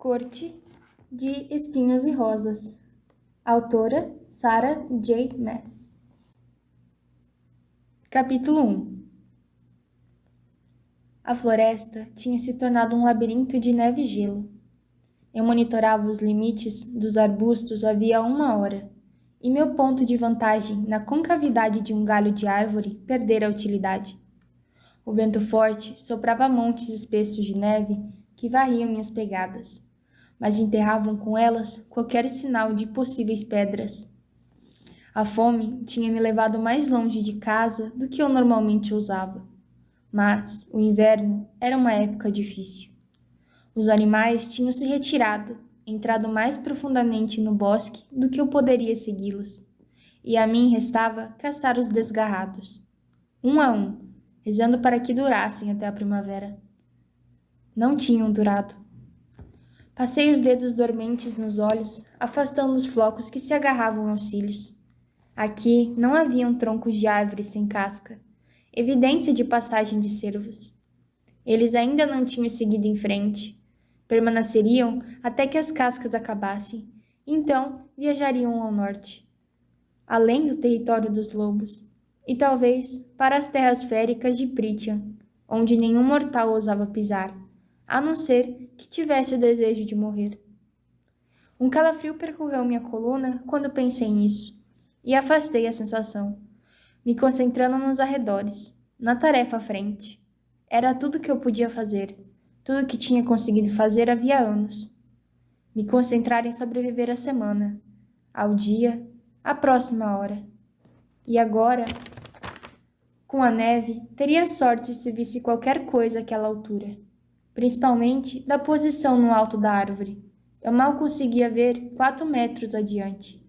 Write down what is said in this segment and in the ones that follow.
Corte de Espinhos e Rosas. Autora Sarah J. Maas. Capítulo 1. A floresta tinha se tornado um labirinto de neve e gelo. Eu monitorava os limites dos arbustos havia 1 hora, e meu ponto de vantagem na concavidade de um galho de árvore perdera a utilidade. O vento forte soprava montes espessos de neve que varriam minhas pegadas, mas enterravam com elas qualquer sinal de possíveis pedras. A fome tinha me levado mais longe de casa do que eu normalmente ousava, mas o inverno era uma época difícil. Os animais tinham se retirado, entrado mais profundamente no bosque do que eu poderia segui-los, e a mim restava caçar os desgarrados, um a um, rezando para que durassem até a primavera. Não tinham durado. Passei os dedos dormentes nos olhos, afastando os flocos que se agarravam aos cílios. Aqui não haviam troncos de árvores sem casca, evidência de passagem de cervos. Eles ainda não tinham seguido em frente. Permaneceriam até que as cascas acabassem, então viajariam ao norte, além do território dos lobos, e talvez para as terras féricas de Pritian, onde nenhum mortal ousava pisar, a não ser que tivesse o desejo de morrer. Um calafrio percorreu minha coluna quando pensei nisso, e afastei a sensação, me concentrando nos arredores, na tarefa à frente. Era tudo que eu podia fazer, tudo que tinha conseguido fazer havia anos. Me concentrar em sobreviver à semana, ao dia, à próxima hora. E agora, com a neve, teria sorte se visse qualquer coisa àquela altura, principalmente da posição no alto da árvore. Eu mal conseguia ver 4 metros adiante.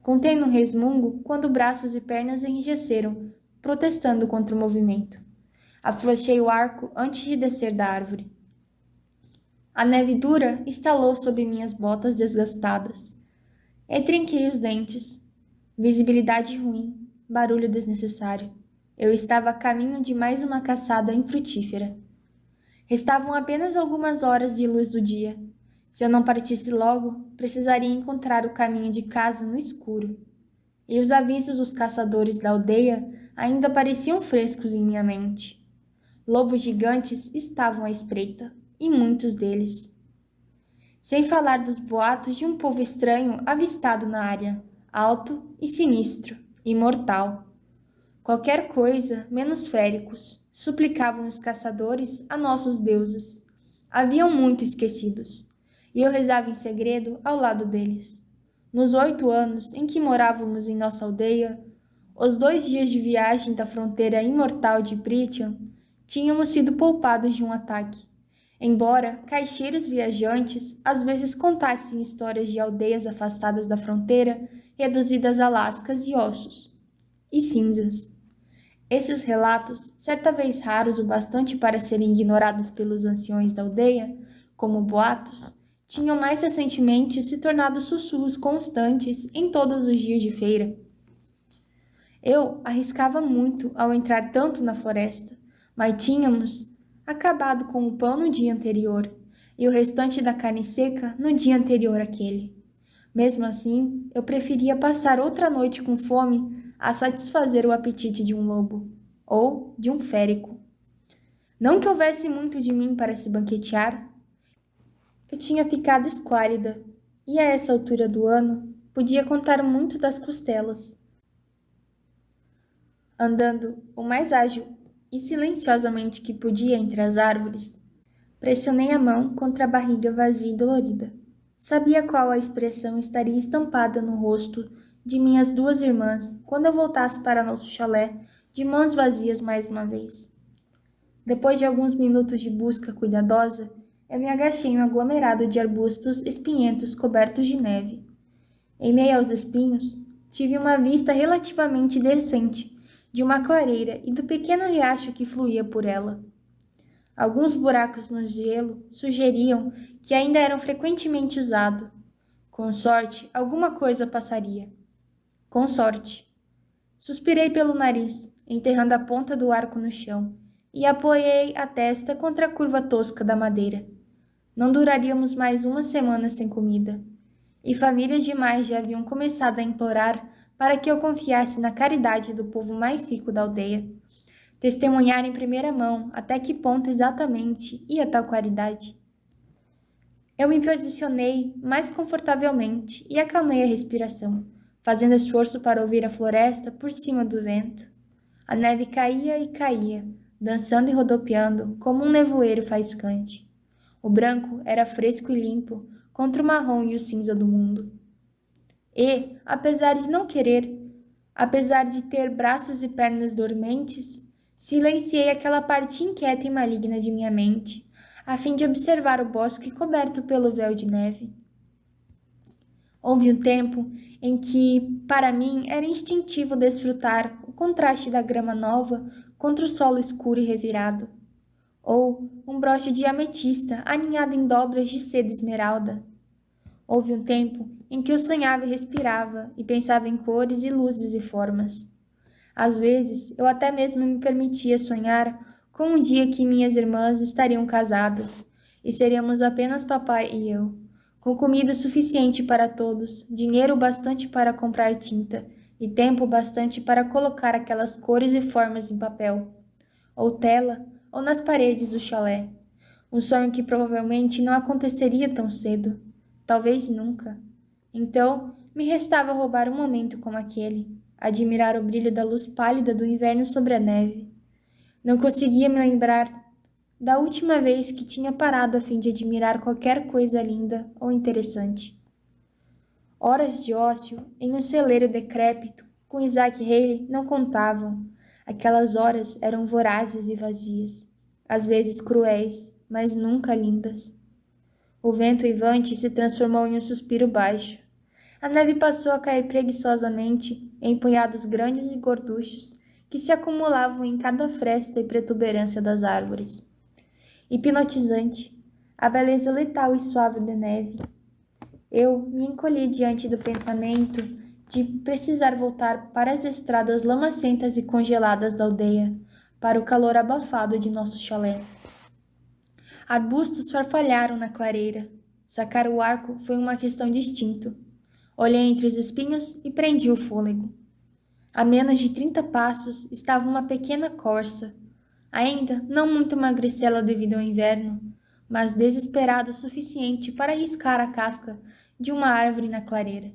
Contei no resmungo quando braços e pernas enrijeceram, protestando contra o movimento. Afrouxei o arco antes de descer da árvore. A neve dura estalou sob minhas botas desgastadas. Eu trinquei os dentes. Visibilidade ruim, barulho desnecessário. Eu estava a caminho de mais uma caçada infrutífera. Restavam apenas algumas horas de luz do dia. Se eu não partisse logo, precisaria encontrar o caminho de casa no escuro. E os avisos dos caçadores da aldeia ainda pareciam frescos em minha mente. Lobos gigantes estavam à espreita, e muitos deles. Sem falar dos boatos de um povo estranho avistado na área, alto e sinistro, imortal. Qualquer coisa menos féricos, suplicavam os caçadores a nossos deuses. Haviam muito esquecidos, e eu rezava em segredo ao lado deles. Nos 8 anos em que morávamos em nossa aldeia, os 2 dias de viagem da fronteira imortal de Pritian, tínhamos sido poupados de um ataque. Embora caixeiros viajantes às vezes contassem histórias de aldeias afastadas da fronteira, reduzidas a lascas e ossos, e cinzas. Esses relatos, certa vez raros o bastante para serem ignorados pelos anciões da aldeia, como boatos, tinham mais recentemente se tornado sussurros constantes em todos os dias de feira. Eu arriscava muito ao entrar tanto na floresta, mas tínhamos acabado com o pão no dia anterior e o restante da carne seca no dia anterior àquele. Mesmo assim, eu preferia passar outra noite com fome a satisfazer o apetite de um lobo, ou de um férico. Não que houvesse muito de mim para se banquetear. Eu tinha ficado esquálida, e a essa altura do ano podia contar muito das costelas. Andando o mais ágil e silenciosamente que podia entre as árvores, pressionei a mão contra a barriga vazia e dolorida. Sabia qual a expressão estaria estampada no rosto de minhas 2 irmãs quando eu voltasse para nosso chalé de mãos vazias mais uma vez. Depois de alguns minutos de busca cuidadosa, eu me agachei em um aglomerado de arbustos espinhentos cobertos de neve. Em meio aos espinhos, tive uma vista relativamente decente de uma clareira e do pequeno riacho que fluía por ela. Alguns buracos no gelo sugeriam que ainda eram frequentemente usados. Com sorte, alguma coisa passaria. Com sorte. Suspirei pelo nariz, enterrando a ponta do arco no chão, e apoiei a testa contra a curva tosca da madeira. Não duraríamos mais uma semana sem comida. E famílias demais já haviam começado a implorar para que eu confiasse na caridade do povo mais rico da aldeia. Testemunhar em primeira mão até que ponto exatamente ia tal caridade. Eu me posicionei mais confortavelmente e acalmei a respiração, fazendo esforço para ouvir a floresta por cima do vento. A neve caía e caía, dançando e rodopiando como um nevoeiro faiscante. O branco era fresco e limpo contra o marrom e o cinza do mundo. E, apesar de não querer, apesar de ter braços e pernas dormentes, silenciei aquela parte inquieta e maligna de minha mente, a fim de observar o bosque coberto pelo véu de neve. Houve um tempo em que, para mim, era instintivo desfrutar o contraste da grama nova contra o solo escuro e revirado, ou um broche de ametista aninhado em dobras de seda esmeralda. Houve um tempo em que eu sonhava e respirava e pensava em cores e luzes e formas. Às vezes, eu até mesmo me permitia sonhar com um dia que minhas irmãs estariam casadas e seríamos apenas papai e eu, com comida suficiente para todos, dinheiro bastante para comprar tinta e tempo bastante para colocar aquelas cores e formas em papel, ou tela, ou nas paredes do chalé. Um sonho que provavelmente não aconteceria tão cedo, talvez nunca. Então, me restava roubar um momento como aquele, admirar o brilho da luz pálida do inverno sobre a neve. Não conseguia me lembrar da última vez que tinha parado a fim de admirar qualquer coisa linda ou interessante. Horas de ócio em um celeiro decrépito com Isaac Haley não contavam. Aquelas horas eram vorazes e vazias, às vezes cruéis, mas nunca lindas. O vento uivante se transformou em um suspiro baixo. A neve passou a cair preguiçosamente em punhados grandes e gorduchos que se acumulavam em cada fresta e protuberância das árvores. Hipnotizante, a beleza letal e suave da neve. Eu me encolhi diante do pensamento de precisar voltar para as estradas lamacentas e congeladas da aldeia, para o calor abafado de nosso chalé. Arbustos farfalharam na clareira. Sacar o arco foi uma questão de instinto. Olhei entre os espinhos e prendi o fôlego. A menos de 30 passos estava uma pequena corça, ainda não muito magricela devido ao inverno, mas desesperada o suficiente para riscar a casca de uma árvore na clareira.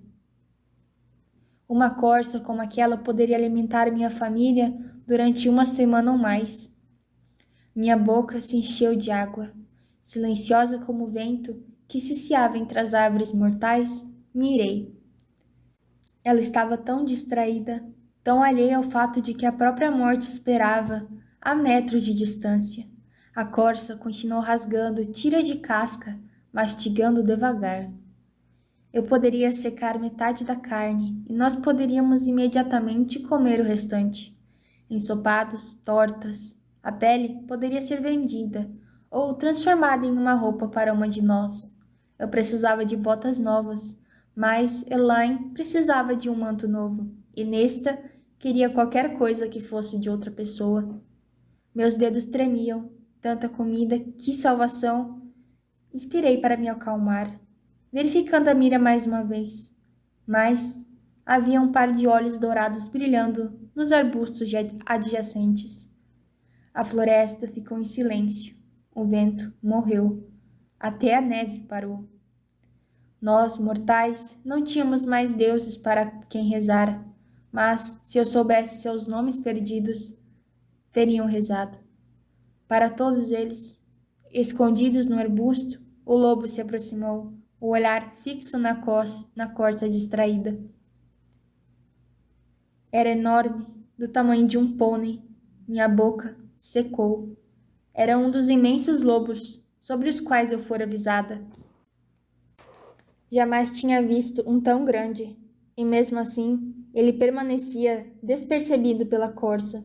Uma corça como aquela poderia alimentar minha família durante uma semana ou mais. Minha boca se encheu de água. Silenciosa como o vento que ciciava entre as árvores mortais, mirei. Ela estava tão distraída, tão alheia ao fato de que a própria morte esperava, a metros de distância. A corça continuou rasgando tiras de casca, mastigando devagar. Eu poderia secar metade da carne e nós poderíamos imediatamente comer o restante. Ensopados, tortas, a pele poderia ser vendida ou transformada em uma roupa para uma de nós. Eu precisava de botas novas, mas Elaine precisava de um manto novo, e Nesta queria qualquer coisa que fosse de outra pessoa. Meus dedos tremiam, tanta comida, que salvação! Inspirei para me acalmar, verificando a mira mais uma vez. Mas havia um par de olhos dourados brilhando nos arbustos adjacentes. A floresta ficou em silêncio. O vento morreu. Até a neve parou. Nós, mortais, não tínhamos mais deuses para quem rezar, mas, se eu soubesse seus nomes perdidos, teriam rezado. Para todos eles, escondidos no arbusto, o lobo se aproximou, o olhar fixo na corça distraída. Era enorme, do tamanho de um pônei. Minha boca secou. Era um dos imensos lobos sobre os quais eu fora avisada. Jamais tinha visto um tão grande, e mesmo assim ele permanecia despercebido pela corça.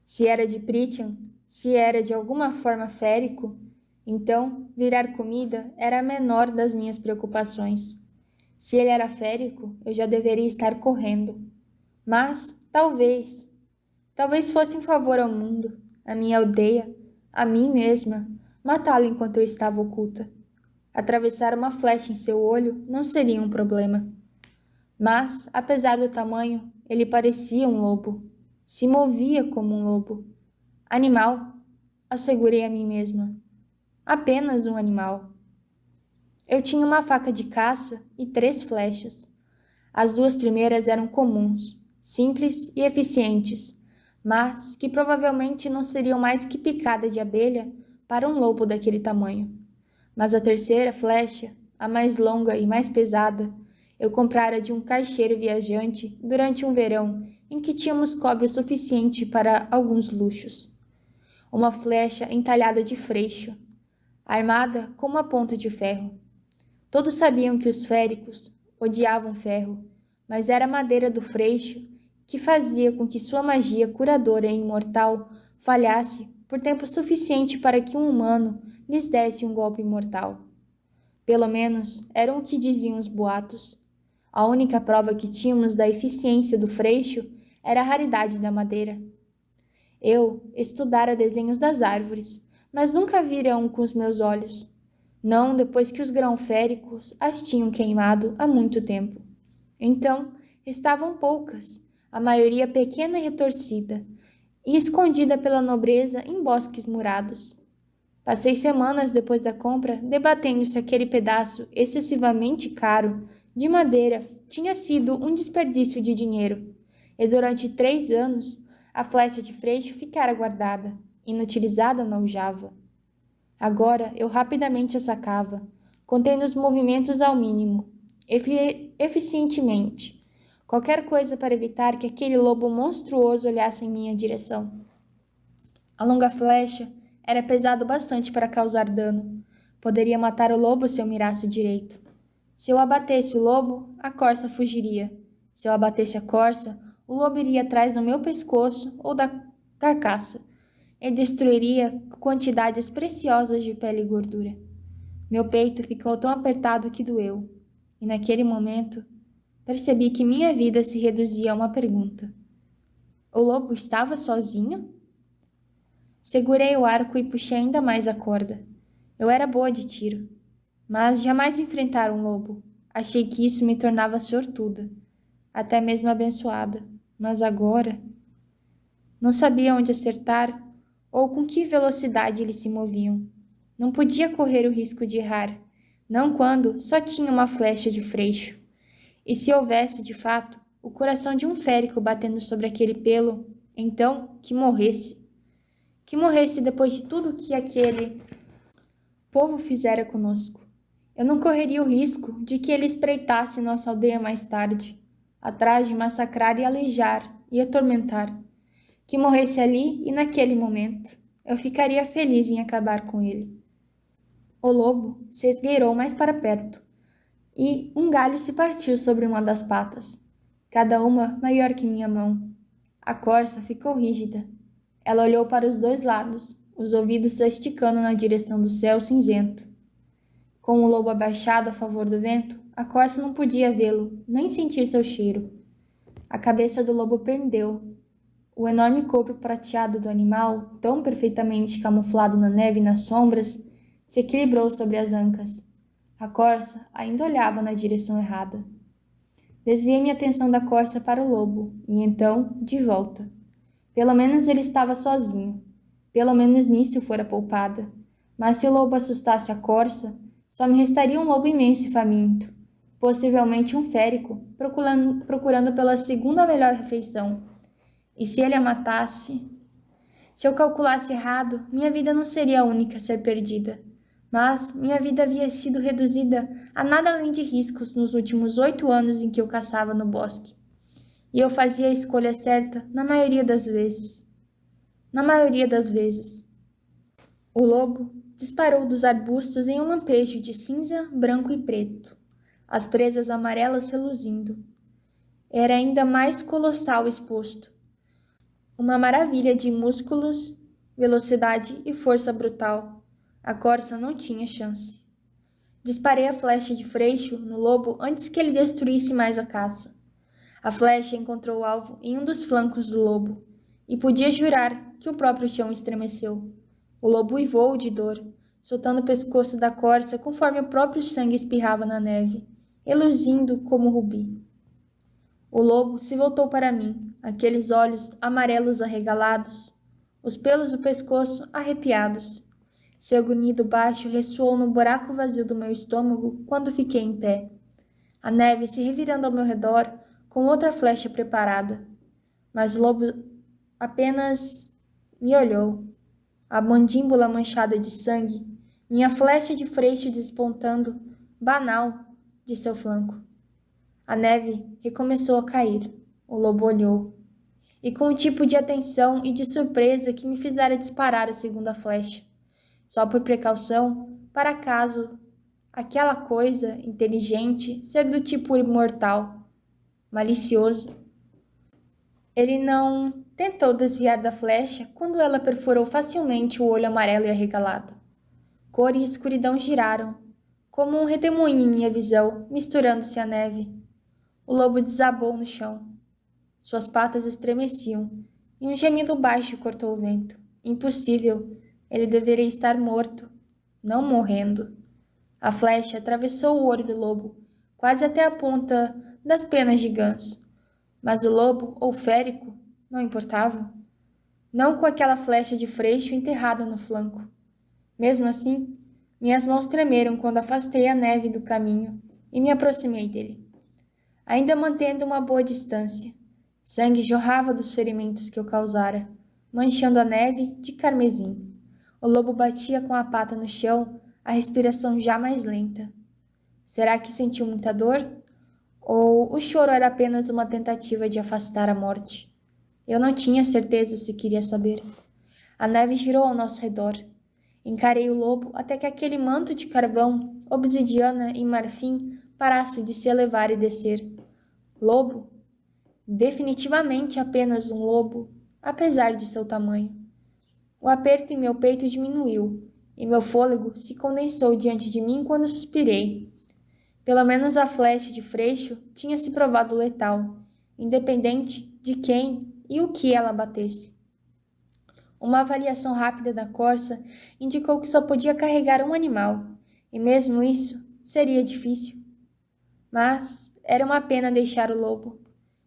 Se era de Prithian, se era de alguma forma férico, então virar comida era a menor das minhas preocupações. Se ele era férico, eu já deveria estar correndo. Mas, talvez fosse um favor ao mundo, à minha aldeia, a mim mesma, matá-lo enquanto eu estava oculta. Atravessar uma flecha em seu olho não seria um problema. Mas, apesar do tamanho, ele parecia um lobo. Se movia como um lobo. Animal, assegurei a mim mesma. Apenas um animal. Eu tinha uma faca de caça e 3 flechas. As 2 primeiras eram comuns, simples e eficientes, mas que provavelmente não seriam mais que picada de abelha para um lobo daquele tamanho. Mas a terceira flecha, a mais longa e mais pesada, eu comprara de um caixeiro viajante durante um verão em que tínhamos cobre o suficiente para alguns luxos. Uma flecha entalhada de freixo, armada com uma ponta de ferro. Todos sabiam que os féricos odiavam ferro, mas era a madeira do freixo que fazia com que sua magia curadora e imortal falhasse por tempo suficiente para que um humano lhes desse um golpe mortal. Pelo menos eram o que diziam os boatos. A única prova que tínhamos da eficiência do freixo era a raridade da madeira. Eu estudara desenhos das árvores, mas nunca vira um com os meus olhos. Não depois que os grãos féricos as tinham queimado há muito tempo. Então, estavam poucas, a maioria pequena e retorcida, e escondida pela nobreza em bosques murados. Passei semanas depois da compra debatendo se aquele pedaço excessivamente caro de madeira tinha sido um desperdício de dinheiro, e durante 3 anos a flecha de freixo ficara guardada, inutilizada na aljava. Agora eu rapidamente a sacava, contendo os movimentos ao mínimo, eficientemente. Qualquer coisa para evitar que aquele lobo monstruoso olhasse em minha direção. A longa flecha era pesado bastante para causar dano. Poderia matar o lobo se eu mirasse direito. Se eu abatesse o lobo, a corça fugiria. Se eu abatesse a corça, o lobo iria atrás do meu pescoço ou da carcaça e destruiria quantidades preciosas de pele e gordura. Meu peito ficou tão apertado que doeu, e naquele momento percebi que minha vida se reduzia a uma pergunta. O lobo estava sozinho? Segurei o arco e puxei ainda mais a corda. Eu era boa de tiro, mas jamais enfrentar um lobo. Achei que isso me tornava sortuda, até mesmo abençoada. Mas agora não sabia onde acertar ou com que velocidade eles se moviam. Não podia correr o risco de errar, não quando só tinha uma flecha de freixo. E se houvesse, de fato, o coração de um férico batendo sobre aquele pelo, então que morresse. Que morresse depois de tudo que aquele povo fizera conosco. Eu não correria o risco de que ele espreitasse nossa aldeia mais tarde, atrás de massacrar e aleijar e atormentar. Que morresse ali e naquele momento. Eu ficaria feliz em acabar com ele. O lobo se esgueirou mais para perto, e um galho se partiu sobre uma das patas, cada uma maior que minha mão. A corça ficou rígida. Ela olhou para os 2 lados, os ouvidos se esticando na direção do céu cinzento. Com o lobo abaixado a favor do vento, a corça não podia vê-lo, nem sentir seu cheiro. A cabeça do lobo pendeu. O enorme corpo prateado do animal, tão perfeitamente camuflado na neve e nas sombras, se equilibrou sobre as ancas. A corça ainda olhava na direção errada. Desviei minha atenção da corça para o lobo, e então, de volta. Pelo menos ele estava sozinho. Pelo menos nisso fora poupada. Mas se o lobo assustasse a corça, só me restaria um lobo imenso e faminto. Possivelmente um férico, procurando pela segunda melhor refeição. E se ele a matasse? Se eu calculasse errado, minha vida não seria a única a ser perdida. Mas minha vida havia sido reduzida a nada além de riscos nos últimos 8 anos em que eu caçava no bosque. E eu fazia a escolha certa na maioria das vezes. Na maioria das vezes. O lobo disparou dos arbustos em um lampejo de cinza, branco e preto, as presas amarelas reluzindo. Era ainda mais colossal exposto. Uma maravilha de músculos, velocidade e força brutal. A corça não tinha chance. Disparei a flecha de freixo no lobo antes que ele destruísse mais a caça. A flecha encontrou o alvo em um dos flancos do lobo, e podia jurar que o próprio chão estremeceu. O lobo uivou de dor, soltando o pescoço da corça conforme o próprio sangue espirrava na neve, reluzindo como rubi. O lobo se voltou para mim, aqueles olhos amarelos arregalados, os pelos do pescoço arrepiados. Seu grunhido baixo ressoou no buraco vazio do meu estômago quando fiquei em pé. A neve se revirando ao meu redor com outra flecha preparada. Mas o lobo apenas me olhou. A mandíbula manchada de sangue, minha flecha de freixo despontando, banal, de seu flanco. A neve recomeçou a cair. O lobo olhou. E com um tipo de atenção e de surpresa que me fizera disparar a segunda flecha. Só por precaução, para caso aquela coisa inteligente ser do tipo imortal, malicioso. Ele não tentou desviar da flecha quando ela perfurou facilmente o olho amarelo e arregalado. Cor e escuridão giraram, como um redemoinho em minha visão, misturando-se à neve. O lobo desabou no chão. Suas patas estremeciam, e um gemido baixo cortou o vento. Impossível, ele deveria estar morto, não morrendo. A flecha atravessou o olho do lobo, quase até a ponta das penas de ganso. Mas o lobo, ou férico, não importava. Não com aquela flecha de freixo enterrada no flanco. Mesmo assim, minhas mãos tremeram quando afastei a neve do caminho e me aproximei dele, ainda mantendo uma boa distância. Sangue jorrava dos ferimentos que eu causara, manchando a neve de carmesim. O lobo batia com a pata no chão, a respiração já mais lenta. Será que sentiu muita dor? Ou o choro era apenas uma tentativa de afastar a morte? Eu não tinha certeza se queria saber. A neve girou ao nosso redor. Encarei o lobo até que aquele manto de carvão, obsidiana e marfim parasse de se elevar e descer. Lobo? Definitivamente apenas um lobo, apesar de seu tamanho. O aperto em meu peito diminuiu, e meu fôlego se condensou diante de mim quando suspirei. Pelo menos a flecha de freixo tinha se provado letal, independente de quem e o que ela batesse. Uma avaliação rápida da corça indicou que só podia carregar um animal, e mesmo isso seria difícil. Mas era uma pena deixar o lobo.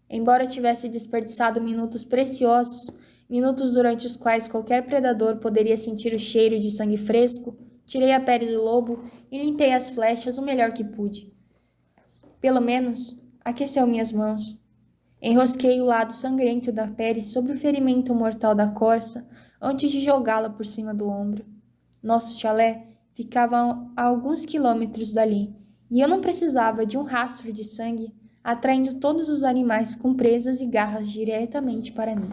Embora tivesse desperdiçado minutos preciosos, minutos durante os quais qualquer predador poderia sentir o cheiro de sangue fresco, tirei a pele do lobo e limpei as flechas o melhor que pude. Pelo menos, aqueceu minhas mãos. Enrosquei o lado sangrento da pele sobre o ferimento mortal da corça antes de jogá-la por cima do ombro. Nosso chalé ficava a alguns quilômetros dali, e eu não precisava de um rastro de sangue atraindo todos os animais com presas e garras diretamente para mim.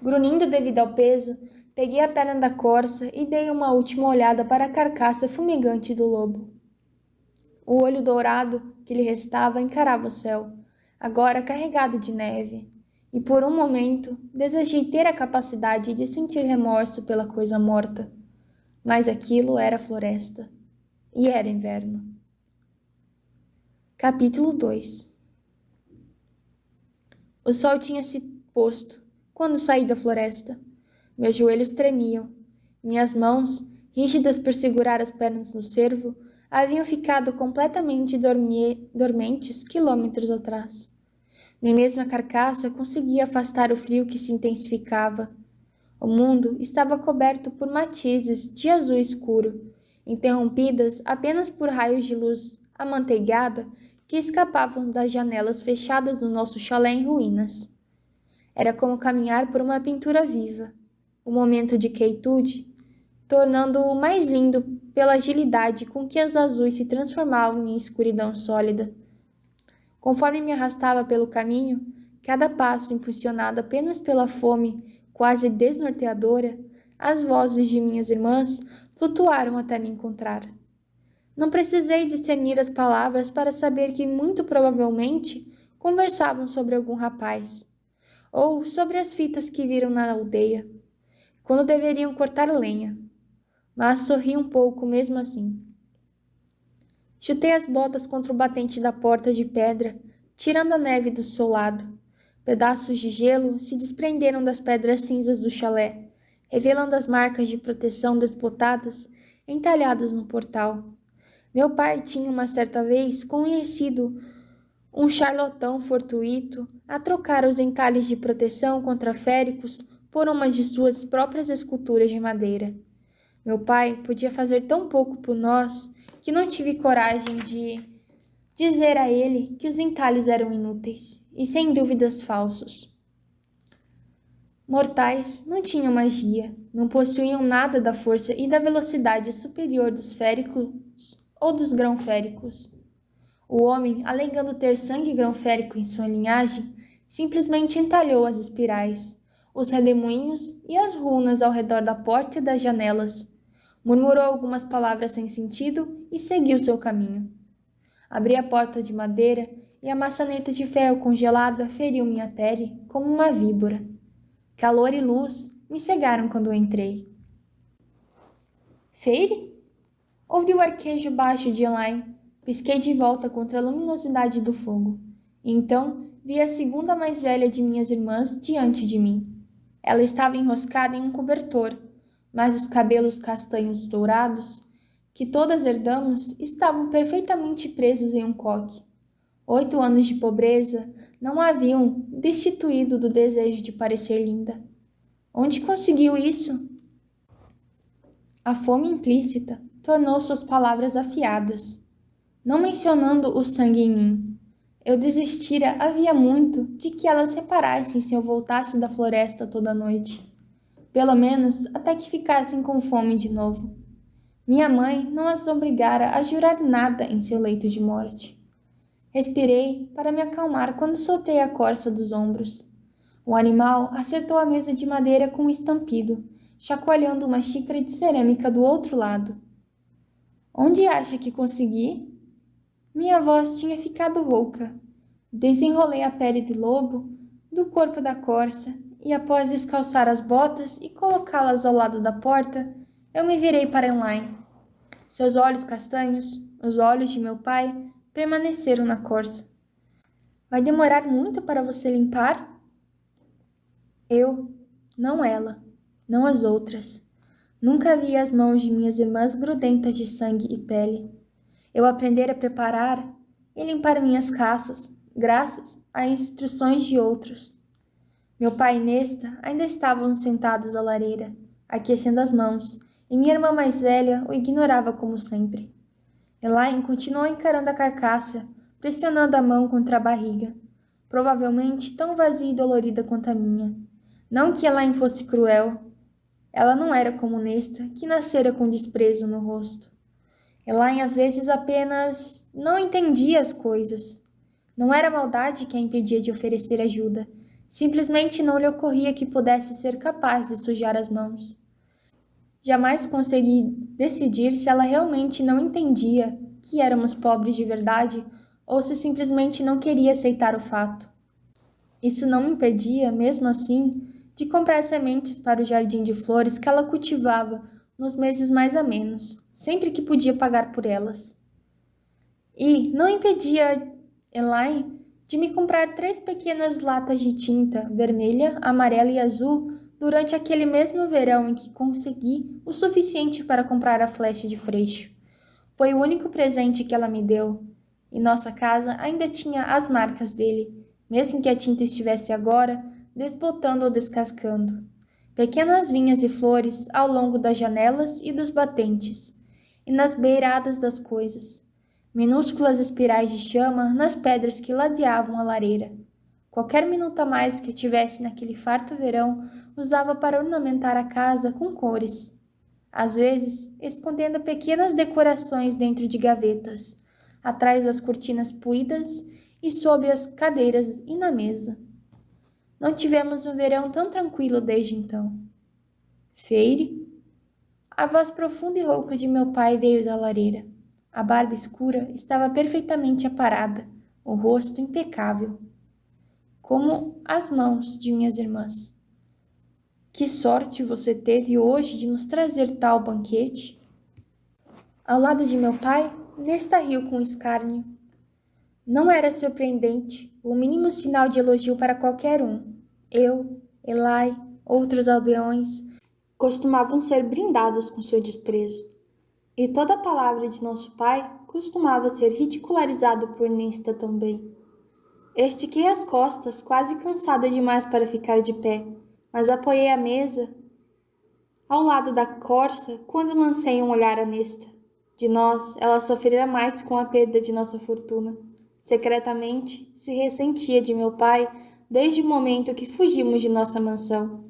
Grunhindo devido ao peso, peguei a perna da corça e dei uma última olhada para a carcaça fumegante do lobo. O olho dourado que lhe restava encarava o céu, agora carregado de neve, e por um momento desejei ter a capacidade de sentir remorso pela coisa morta. Mas aquilo era floresta, e era inverno. Capítulo 2. O sol tinha se posto quando saí da floresta. Meus joelhos tremiam. Minhas mãos, rígidas por segurar as pernas no cervo, haviam ficado completamente dormentes quilômetros atrás. Nem mesmo a carcaça conseguia afastar o frio que se intensificava. O mundo estava coberto por matizes de azul escuro, interrompidas apenas por raios de luz amanteigada que escapavam das janelas fechadas do nosso chalé em ruínas. Era como caminhar por uma pintura viva, um momento de quietude, tornando-o mais lindo pela agilidade com que os azuis se transformavam em escuridão sólida. Conforme me arrastava pelo caminho, cada passo impulsionado apenas pela fome quase desnorteadora, as vozes de minhas irmãs flutuaram até me encontrar. Não precisei discernir as palavras para saber que, muito provavelmente, conversavam sobre algum rapaz, ou sobre as fitas que viram na aldeia, quando deveriam cortar lenha, mas sorri um pouco mesmo assim. Chutei as botas contra o batente da porta de pedra, tirando a neve do solado. Pedaços de gelo se desprenderam das pedras cinzas do chalé, revelando as marcas de proteção desbotadas entalhadas no portal. Meu pai tinha uma certa vez conhecido um charlatão fortuito a trocar os entalhes de proteção contra féricos por uma de suas próprias esculturas de madeira. Meu pai podia fazer tão pouco por nós que não tive coragem de dizer a ele que os entalhes eram inúteis e sem dúvidas falsos. Mortais não tinham magia, não possuíam nada da força e da velocidade superior dos féricos ou dos grão-féricos. O homem, alegando ter sangue grão-férico em sua linhagem, simplesmente entalhou as espirais, os redemoinhos e as runas ao redor da porta e das janelas. Murmurou algumas palavras sem sentido e seguiu seu caminho. Abri a porta de madeira e a maçaneta de ferro congelada feriu minha pele como uma víbora. Calor e luz me cegaram quando entrei. Feire? Ouvi o arquejo baixo de Elaine. Pisquei de volta contra a luminosidade do fogo. E então vi a segunda mais velha de minhas irmãs diante de mim. Ela estava enroscada em um cobertor, mas os cabelos castanhos dourados, que todas herdamos, estavam perfeitamente presos em um coque. 8 anos de pobreza não a haviam destituído do desejo de parecer linda. Onde conseguiu isso? A fome implícita tornou suas palavras afiadas. Não mencionando o sangue em mim. Eu desistira havia muito de que elas reparassem se eu voltasse da floresta toda noite. Pelo menos até que ficassem com fome de novo. Minha mãe não as obrigara a jurar nada em seu leito de morte. Respirei para me acalmar quando soltei a corça dos ombros. O animal acertou a mesa de madeira com um estampido, chacoalhando uma xícara de cerâmica do outro lado. Onde acha que consegui? Minha voz tinha ficado rouca. Desenrolei a pele de lobo do corpo da corça e, após descalçar as botas e colocá-las ao lado da porta, eu me virei para Elaine. Seus olhos castanhos, os olhos de meu pai, permaneceram na corça. Vai demorar muito para você limpar? Eu, não ela, não as outras. Nunca vi as mãos de minhas irmãs grudentas de sangue e pele. Eu aprender a preparar e limpar minhas caças, graças a instruções de outros. Meu pai e Nesta ainda estavam sentados à lareira, aquecendo as mãos, e minha irmã mais velha o ignorava como sempre. Elaine continuou encarando a carcaça, pressionando a mão contra a barriga, provavelmente tão vazia e dolorida quanto a minha. Não que Elaine fosse cruel. Ela não era como Nesta, que nascera com desprezo no rosto. Elaine às vezes apenas não entendia as coisas. Não era maldade que a impedia de oferecer ajuda. Simplesmente não lhe ocorria que pudesse ser capaz de sujar as mãos. Jamais consegui decidir se ela realmente não entendia que éramos pobres de verdade ou se simplesmente não queria aceitar o fato. Isso não me impedia, mesmo assim, de comprar sementes para o jardim de flores que ela cultivava nos meses mais amenos, sempre que podia pagar por elas. E não impedia Elaine de me comprar 3 pequenas latas de tinta, vermelha, amarela e azul, durante aquele mesmo verão em que consegui o suficiente para comprar a flecha de freixo. Foi o único presente que ela me deu, e nossa casa ainda tinha as marcas dele, mesmo que a tinta estivesse agora desbotando ou descascando. Pequenas vinhas e flores ao longo das janelas e dos batentes, e nas beiradas das coisas. Minúsculas espirais de chama nas pedras que ladeavam a lareira. Qualquer minuto a mais que eu tivesse naquele farto verão, usava para ornamentar a casa com cores. Às vezes, escondendo pequenas decorações dentro de gavetas, atrás das cortinas puídas e sob as cadeiras e na mesa. Não tivemos um verão tão tranquilo desde então. Feire? A voz profunda e rouca de meu pai veio da lareira. A barba escura estava perfeitamente aparada, o rosto impecável, como as mãos de minhas irmãs. Que sorte você teve hoje de nos trazer tal banquete? Ao lado de meu pai, Nesta riu com escárnio. Não era surpreendente, o mínimo sinal de elogio para qualquer um. Eu, Elai, outros aldeões, costumavam ser brindados com seu desprezo, e toda palavra de nosso pai costumava ser ridicularizada por Nesta também. Eu estiquei as costas, quase cansada demais para ficar de pé, mas apoiei a mesa ao lado da corça quando lancei um olhar a Nesta. De nós, ela sofrera mais com a perda de nossa fortuna. Secretamente, se ressentia de meu pai desde o momento que fugimos de nossa mansão.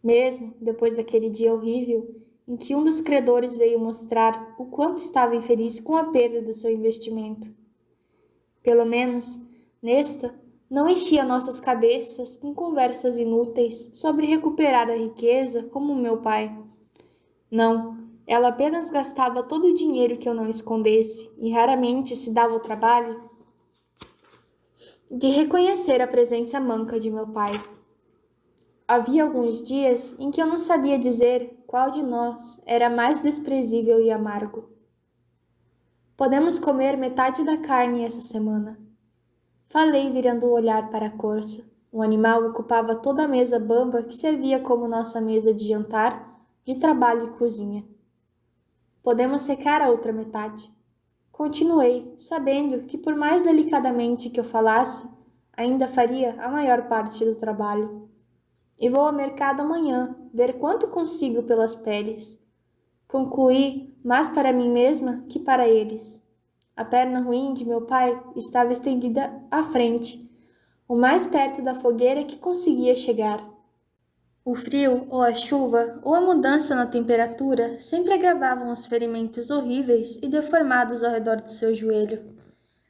Mesmo depois daquele dia horrível em que um dos credores veio mostrar o quanto estava infeliz com a perda do seu investimento. Pelo menos, Nesta não enchia nossas cabeças com conversas inúteis sobre recuperar a riqueza como meu pai. Não, ela apenas gastava todo o dinheiro que eu não escondesse e raramente se dava o trabalho de reconhecer a presença manca de meu pai. Havia alguns dias em que eu não sabia dizer qual de nós era mais desprezível e amargo. Podemos comer metade da carne essa semana. Falei virando o olhar para a corça. O animal ocupava toda a mesa bamba que servia como nossa mesa de jantar, de trabalho e cozinha. Podemos secar a outra metade. Continuei, sabendo que por mais delicadamente que eu falasse, ainda faria a maior parte do trabalho. E vou ao mercado amanhã, ver quanto consigo pelas peles. Concluí mais para mim mesma que para eles. A perna ruim de meu pai estava estendida à frente, o mais perto da fogueira que conseguia chegar. O frio, ou a chuva, ou a mudança na temperatura sempre agravavam os ferimentos horríveis e deformados ao redor do seu joelho.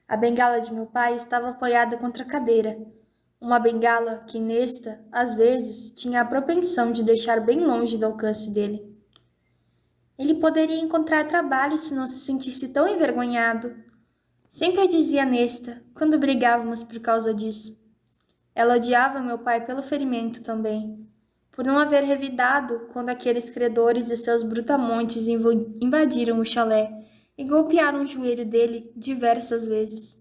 A bengala de meu pai estava apoiada contra a cadeira. Uma bengala que, Nesta, às vezes, tinha a propensão de deixar bem longe do alcance dele. Ele poderia encontrar trabalho se não se sentisse tão envergonhado. Sempre dizia Nesta, quando brigávamos por causa disso. Ela odiava meu pai pelo ferimento também, por não haver revidado quando aqueles credores e seus brutamontes invadiram o chalé e golpearam o joelho dele diversas vezes.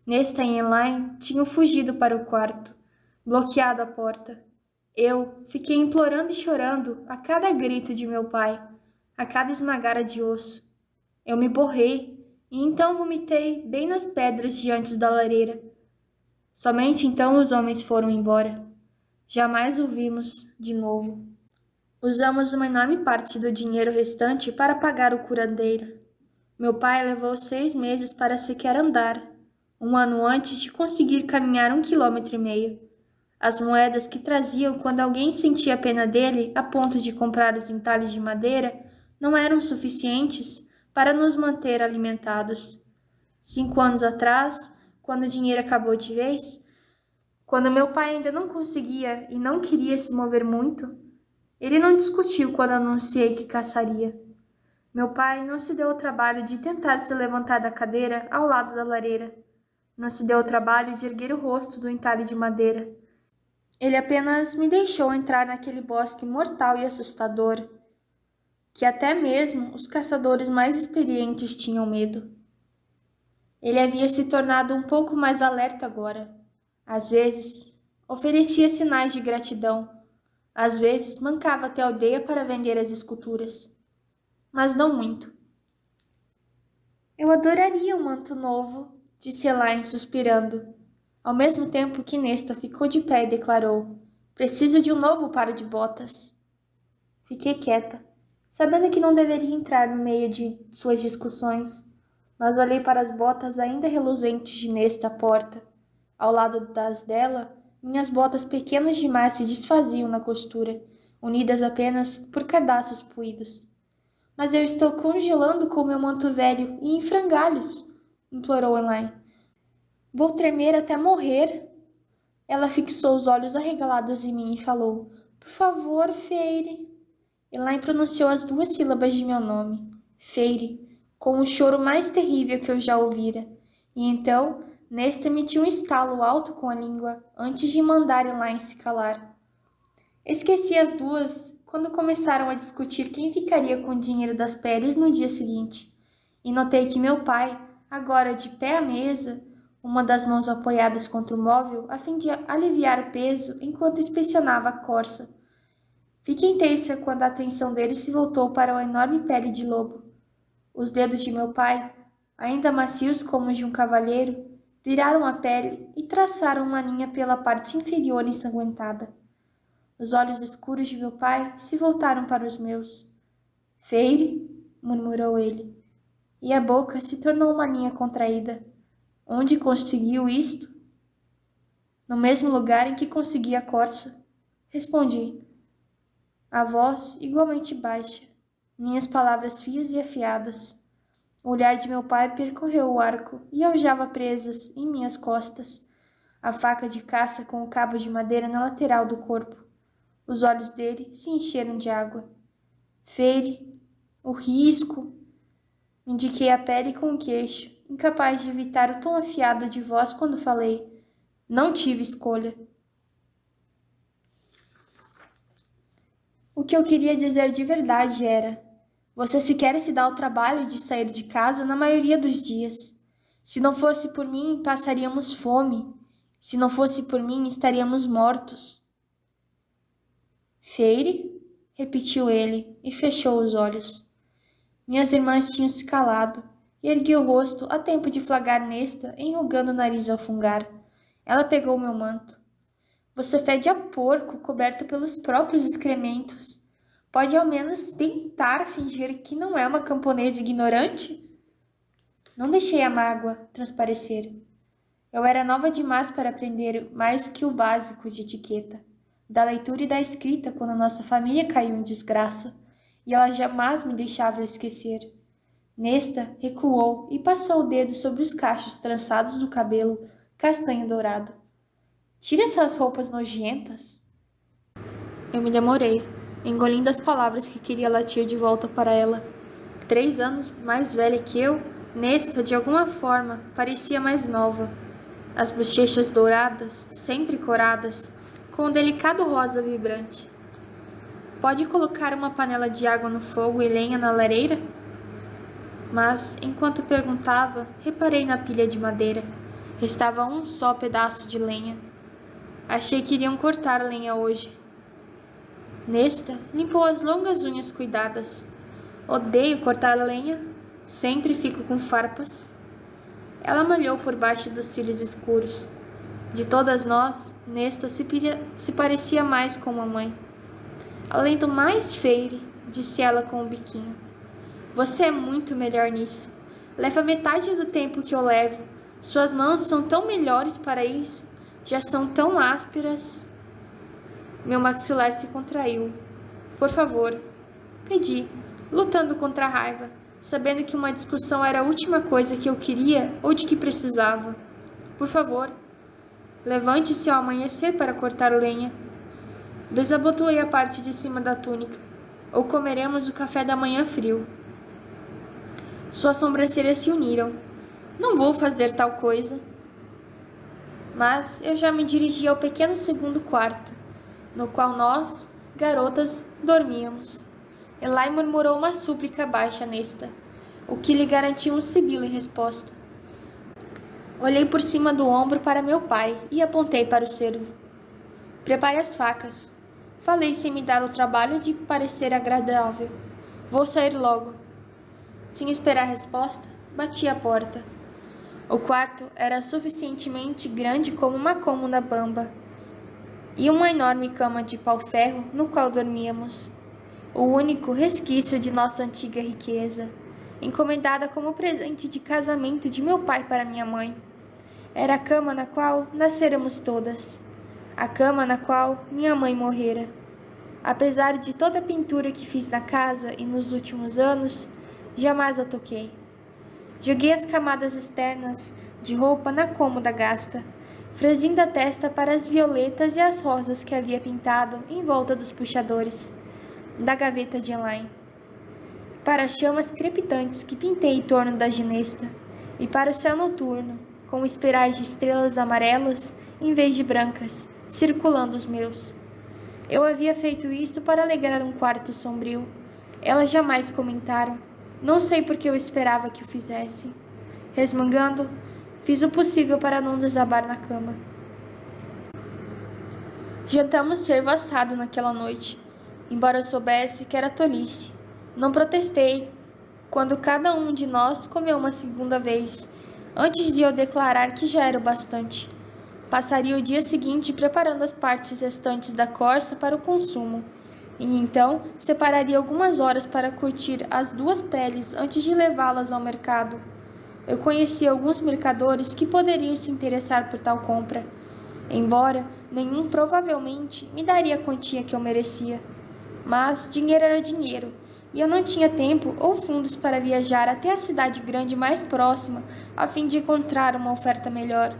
Nesta e Elaine tinham fugido para o quarto, bloqueado a porta. Eu fiquei implorando e chorando a cada grito de meu pai, a cada esmagara de osso. Eu me borrei e então vomitei bem nas pedras diante da lareira. Somente então os homens foram embora. Jamais o vimos de novo. Usamos uma enorme parte do dinheiro restante para pagar o curandeiro. Meu pai levou 6 meses para sequer andar, 1 ano antes de conseguir caminhar 1,5 quilômetros. As moedas que traziam quando alguém sentia pena dele a ponto de comprar os entalhes de madeira não eram suficientes para nos manter alimentados. 5 anos atrás, quando o dinheiro acabou de vez, quando meu pai ainda não conseguia e não queria se mover muito, ele não discutiu quando anunciei que caçaria. Meu pai não se deu o trabalho de tentar se levantar da cadeira ao lado da lareira. Não se deu o trabalho de erguer o rosto do entalhe de madeira. Ele apenas me deixou entrar naquele bosque mortal e assustador, que até mesmo os caçadores mais experientes tinham medo. Ele havia se tornado um pouco mais alerta agora. Às vezes, oferecia sinais de gratidão. Às vezes, mancava até a aldeia para vender as esculturas. Mas não muito. Eu adoraria um manto novo, disse Elaine suspirando. Ao mesmo tempo que Nesta ficou de pé e declarou: preciso de um novo par de botas. Fiquei quieta, sabendo que não deveria entrar no meio de suas discussões, mas olhei para as botas ainda reluzentes de Nesta à porta. Ao lado das dela, minhas botas pequenas demais se desfaziam na costura, unidas apenas por cardaços puídos. Mas eu estou congelando com meu manto velho e em frangalhos, implorou Elaine. Vou tremer até morrer. Ela fixou os olhos arregalados em mim e falou: por favor, Feire. Elaine pronunciou as 2 sílabas de meu nome, Feire, com o choro mais terrível que eu já ouvira. E então, Nesta emitiu um estalo alto com a língua, antes de mandar Elaine se calar. Esqueci as 2 quando começaram a discutir quem ficaria com o dinheiro das peles no dia seguinte. E notei que meu pai, agora de pé à mesa, uma das mãos apoiadas contra o móvel, a fim de aliviar o peso enquanto inspecionava a corça, Fiquei tensa quando a atenção dele se voltou para a enorme pele de lobo. Os dedos de meu pai, ainda macios como os de um cavalheiro, viraram a pele e traçaram uma linha pela parte inferior ensanguentada. Os olhos escuros de meu pai se voltaram para os meus. Feire, murmurou ele, e a boca se tornou uma linha contraída. Onde conseguiu isto? No mesmo lugar em que consegui a corça, respondi. A voz igualmente baixa, minhas palavras fias e afiadas. O olhar de meu pai percorreu o arco e aljava presas em minhas costas, a faca de caça com o cabo de madeira na lateral do corpo. Os olhos dele se encheram de água. Feire, o risco. Indiquei a pele com o queixo, incapaz de evitar o tom afiado de voz quando falei. Não tive escolha. O que eu queria dizer de verdade era: você sequer se dá o trabalho de sair de casa na maioria dos dias. Se não fosse por mim, passaríamos fome. Se não fosse por mim, estaríamos mortos. Feire? Repetiu ele e fechou os olhos. Minhas irmãs tinham se calado e ergui o rosto a tempo de flagrar Nesta enrugando o nariz ao fungar. Ela pegou meu manto. Você fede a porco coberto pelos próprios excrementos. Pode ao menos tentar fingir que não é uma camponesa ignorante? Não deixei a mágoa transparecer. Eu era nova demais para aprender mais que o básico de etiqueta, da leitura e da escrita quando nossa família caiu em desgraça, e ela jamais me deixava esquecer. Nesta recuou e passou o dedo sobre os cachos trançados do cabelo castanho dourado. Tire essas roupas nojentas. Eu me demorei, engolindo as palavras que queria latir de volta para ela. 3 anos mais velha que eu, Nesta, de alguma forma, parecia mais nova. As bochechas douradas, sempre coradas, com um delicado rosa vibrante. Pode colocar uma panela de água no fogo e lenha na lareira? Mas, enquanto perguntava, reparei na pilha de madeira. Restava um só pedaço de lenha. Achei que iriam cortar lenha hoje. Nesta, limpou as longas unhas cuidadas. Odeio cortar lenha. Sempre fico com farpas. Ela malhou por baixo dos cílios escuros. De todas nós, Nesta se parecia mais com mamãe. Além do mais feire, disse ela com o biquinho. Você é muito melhor nisso. Leva metade do tempo que eu levo. Suas mãos são tão melhores para isso. Já são tão ásperas. Meu maxilar se contraiu. Por favor, pedi, lutando contra a raiva, sabendo que uma discussão era a última coisa que eu queria ou de que precisava. Por favor, levante-se ao amanhecer para cortar lenha. Desabotoei a parte de cima da túnica. Ou comeremos o café da manhã frio. Suas sobrancelhas se uniram. Não vou fazer tal coisa. Mas eu já me dirigi ao pequeno segundo quarto, no qual nós, garotas, dormíamos. Eli murmurou uma súplica baixa Nesta, o que lhe garantiu um sibilo em resposta. Olhei por cima do ombro para meu pai e apontei para o cervo. Prepare as facas. Falei sem me dar o trabalho de parecer agradável. Vou sair logo. Sem esperar a resposta, bati a porta. O quarto era suficientemente grande como uma cômoda bamba e uma enorme cama de pau-ferro no qual dormíamos. O único resquício de nossa antiga riqueza, encomendada como presente de casamento de meu pai para minha mãe. Era a cama na qual nasceramos todas. A cama na qual minha mãe morrera. Apesar de toda a pintura que fiz na casa e nos últimos anos, jamais a toquei. Joguei as camadas externas de roupa na cômoda gasta, franzindo a testa para as violetas e as rosas que havia pintado em volta dos puxadores da gaveta de Elaine, para as chamas crepitantes que pintei em torno da ginesta e para o céu noturno, com espirais de estrelas amarelas em vez de brancas, circulando os meus. Eu havia feito isso para alegrar um quarto sombrio. Elas jamais comentaram. Não sei por que eu esperava que o fizessem. Resmungando, fiz o possível para não desabar na cama. Jantamos cervo assado naquela noite. embora eu soubesse que era tolice. Não protestei quando cada um de nós comeu uma segunda vez, antes de eu declarar que já era o bastante. Passaria o dia seguinte preparando as partes restantes da corça para o consumo, e então separaria algumas horas para curtir as duas peles antes de levá-las ao mercado. Eu conhecia alguns mercadores que poderiam se interessar por tal compra, embora nenhum provavelmente me daria a quantia que eu merecia. Mas dinheiro era dinheiro, e eu não tinha tempo ou fundos para viajar até a cidade grande mais próxima a fim de encontrar uma oferta melhor.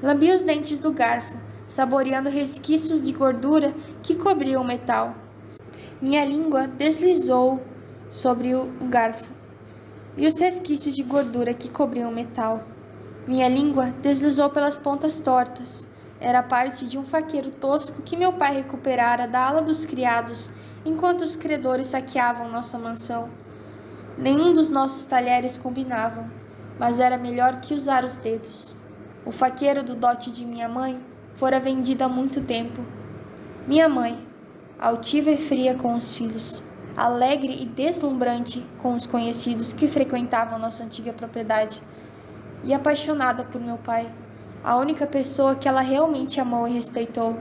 Lambi os dentes do garfo, saboreando resquícios de gordura que cobriam o metal. Minha língua deslizou sobre o garfo e os resquícios de gordura que cobriam o metal. Minha língua deslizou pelas pontas tortas. Era parte de um faqueiro tosco que meu pai recuperara da ala dos criados enquanto os credores saqueavam nossa mansão. Nenhum dos nossos talheres combinavam, mas era melhor que usar os dedos. O faqueiro do dote de minha mãe fora vendido há muito tempo. Minha mãe, altiva e fria com os filhos, alegre e deslumbrante com os conhecidos que frequentavam nossa antiga propriedade, e apaixonada por meu pai, a única pessoa que ela realmente amou e respeitou.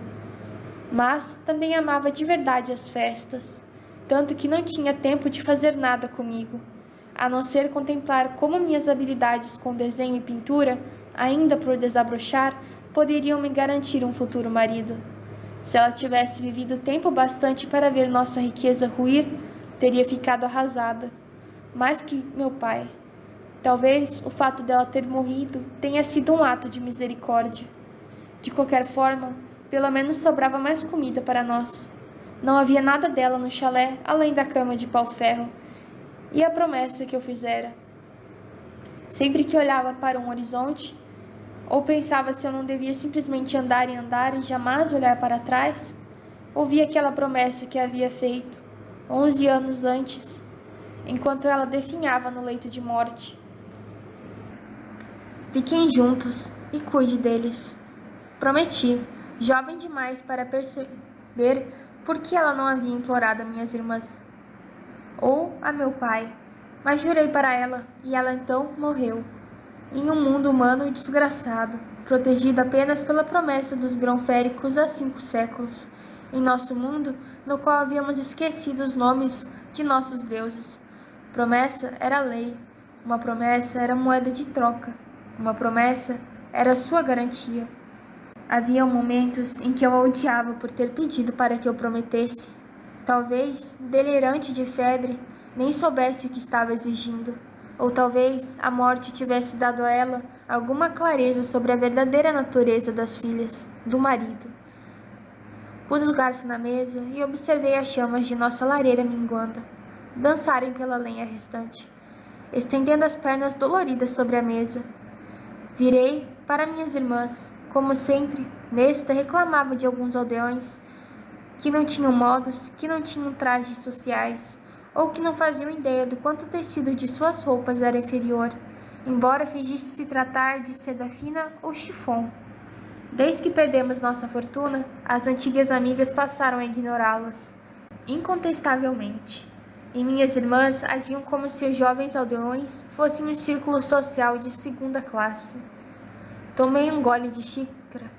Mas também amava de verdade as festas, tanto que não tinha tempo de fazer nada comigo, a não ser contemplar como minhas habilidades com desenho e pintura, ainda por desabrochar, poderiam me garantir um futuro marido. Se ela tivesse vivido tempo bastante para ver nossa riqueza ruir, teria ficado arrasada. Mais que meu pai. Talvez o fato dela ter morrido tenha sido um ato de misericórdia. De qualquer forma, pelo menos sobrava mais comida para nós. Não havia nada dela no chalé além da cama de pau-ferro e a promessa que eu fizera. Sempre que olhava para um horizonte, ou pensava se eu não devia simplesmente andar e jamais olhar para trás, ouvia aquela promessa que havia feito 11 anos antes, enquanto ela definhava no leito de morte. Fiquem juntos e cuide deles. Prometi, jovem demais para perceber por que ela não havia implorado a minhas irmãs ou a meu pai, mas jurei para ela e ela então morreu. Em um mundo humano desgraçado, protegido apenas pela promessa dos grão-féricos há 5 séculos, em nosso mundo, no qual havíamos esquecido os nomes de nossos deuses. Promessa era lei, uma promessa era moeda de troca, uma promessa era sua garantia. Havia momentos em que eu a odiava por ter pedido para que eu prometesse. Talvez, delirante de febre, nem soubesse o que estava exigindo. Ou talvez a morte tivesse dado a ela alguma clareza sobre a verdadeira natureza das filhas, do marido. Pus o garfo na mesa e observei as chamas de nossa lareira minguando, dançarem pela lenha restante, estendendo as pernas doloridas sobre a mesa. Virei para minhas irmãs, como sempre, Nesta reclamava de alguns aldeões que não tinham modos, que não tinham trajes sociais, ou que não faziam ideia do quanto o tecido de suas roupas era inferior, embora fingisse se tratar de seda fina ou chifon. Desde que perdemos nossa fortuna, as antigas amigas passaram a ignorá-las, incontestavelmente. E minhas irmãs agiam como se os jovens aldeões fossem um círculo social de segunda classe. Tomei um gole de xícara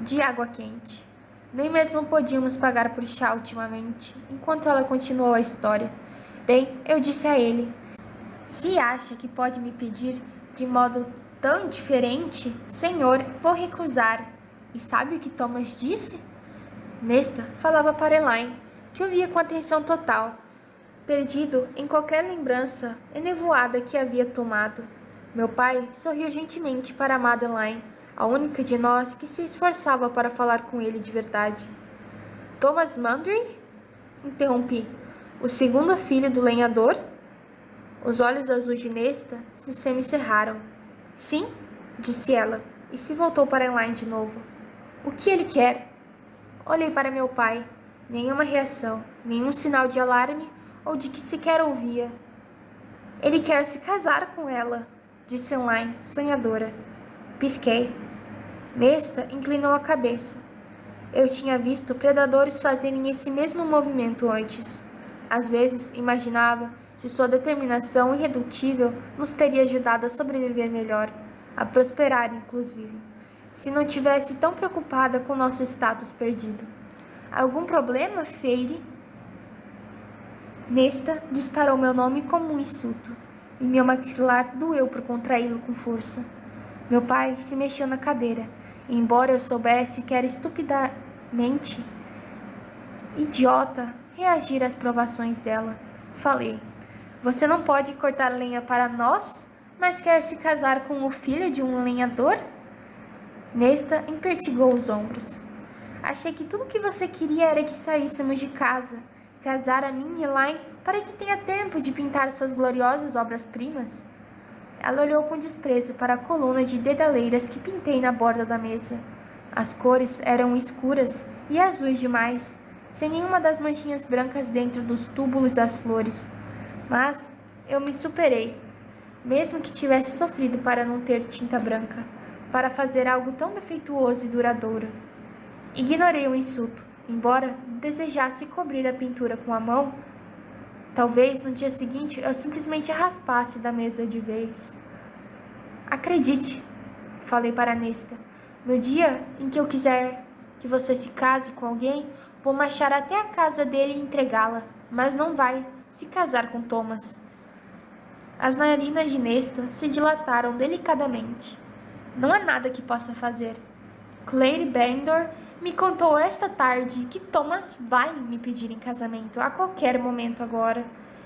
de água quente. Nem mesmo podíamos pagar por chá ultimamente, enquanto ela continuou a história. Bem, eu disse a ele: se acha que pode me pedir de modo tão indiferente, senhor, vou recusar. E sabe o que Thomas disse? Nesta falava para Elaine, que ouvia com atenção total, perdido em qualquer lembrança enevoada que havia tomado. Meu pai sorriu gentilmente para a amada Elaine, a única de nós que se esforçava para falar com ele de verdade. Thomas Mandry? Interrompi. O segundo filho do lenhador? Os olhos azuis de Nesta se semicerraram. Sim, disse ela, e se voltou para Elaine de novo. O que ele quer? Olhei para meu pai. Nenhuma reação, nenhum sinal de alarme ou de que sequer ouvia. Ele quer se casar com ela, disse Elaine, sonhadora. Pisquei. Nesta inclinou a cabeça. Eu tinha visto predadores fazerem esse mesmo movimento antes. Às vezes, imaginava se sua determinação irredutível nos teria ajudado a sobreviver melhor, a prosperar, inclusive, se não tivesse tão preocupada com nosso status perdido. Algum problema, Feire? Nesta disparou meu nome como um insulto, e meu maxilar doeu por contraí-lo com força. Meu pai se mexeu na cadeira, e embora eu soubesse que era estupidamente idiota reagir às provações dela, falei: Você não pode cortar lenha para nós, mas quer se casar com o filho de um lenhador? Nesta empertigou os ombros. Achei que tudo o que você queria era que saíssemos de casa, casar a mim e Elaine para que tenha tempo de pintar suas gloriosas obras-primas. Ela olhou com desprezo para a coluna de dedaleiras que pintei na borda da mesa. As cores eram escuras e azuis demais, sem nenhuma das manchinhas brancas dentro dos túbulos das flores. Mas eu me superei, mesmo que tivesse sofrido para não ter tinta branca, para fazer algo tão defeituoso e duradouro. Ignorei o insulto, embora desejasse cobrir a pintura com a mão. Talvez no dia seguinte eu simplesmente a raspasse da mesa de vez. Acredite, falei para Nesta, no dia em que eu quiser que você se case com alguém, vou marchar até a casa dele e entregá-la, mas não vai se casar com Thomas. As narinas de Nesta se dilataram delicadamente. Não há nada que possa fazer. Claire Bendor me contou esta tarde que Thomas vai me pedir em casamento a qualquer momento agora.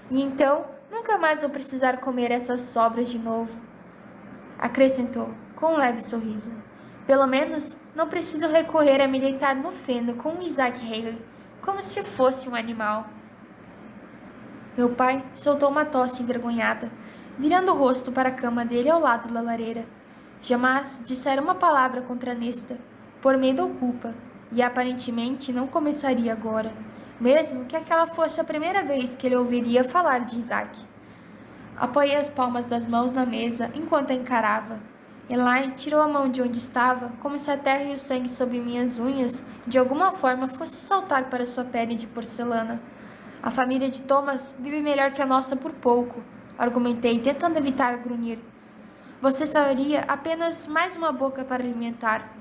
E então, nunca mais vou precisar comer essas sobras de novo. Acrescentou, com um leve sorriso. Pelo menos, não preciso recorrer a me deitar no feno com Isaac Haley, como se fosse um animal. Meu pai soltou uma tosse envergonhada, virando o rosto para a cama dele ao lado da lareira. Jamais dissera uma palavra contra Nesta, por medo ou culpa, e aparentemente não começaria agora, mesmo que aquela fosse a primeira vez que ele ouviria falar de Isaac. Apoiei as palmas das mãos na mesa enquanto a encarava. Elaine tirou a mão de onde estava, como se a terra e o sangue sob minhas unhas de alguma forma fosse saltar para sua pele de porcelana. A família de Thomas vive melhor que a nossa por pouco, argumentei, tentando evitar grunhir. Você seria apenas mais uma boca para alimentar.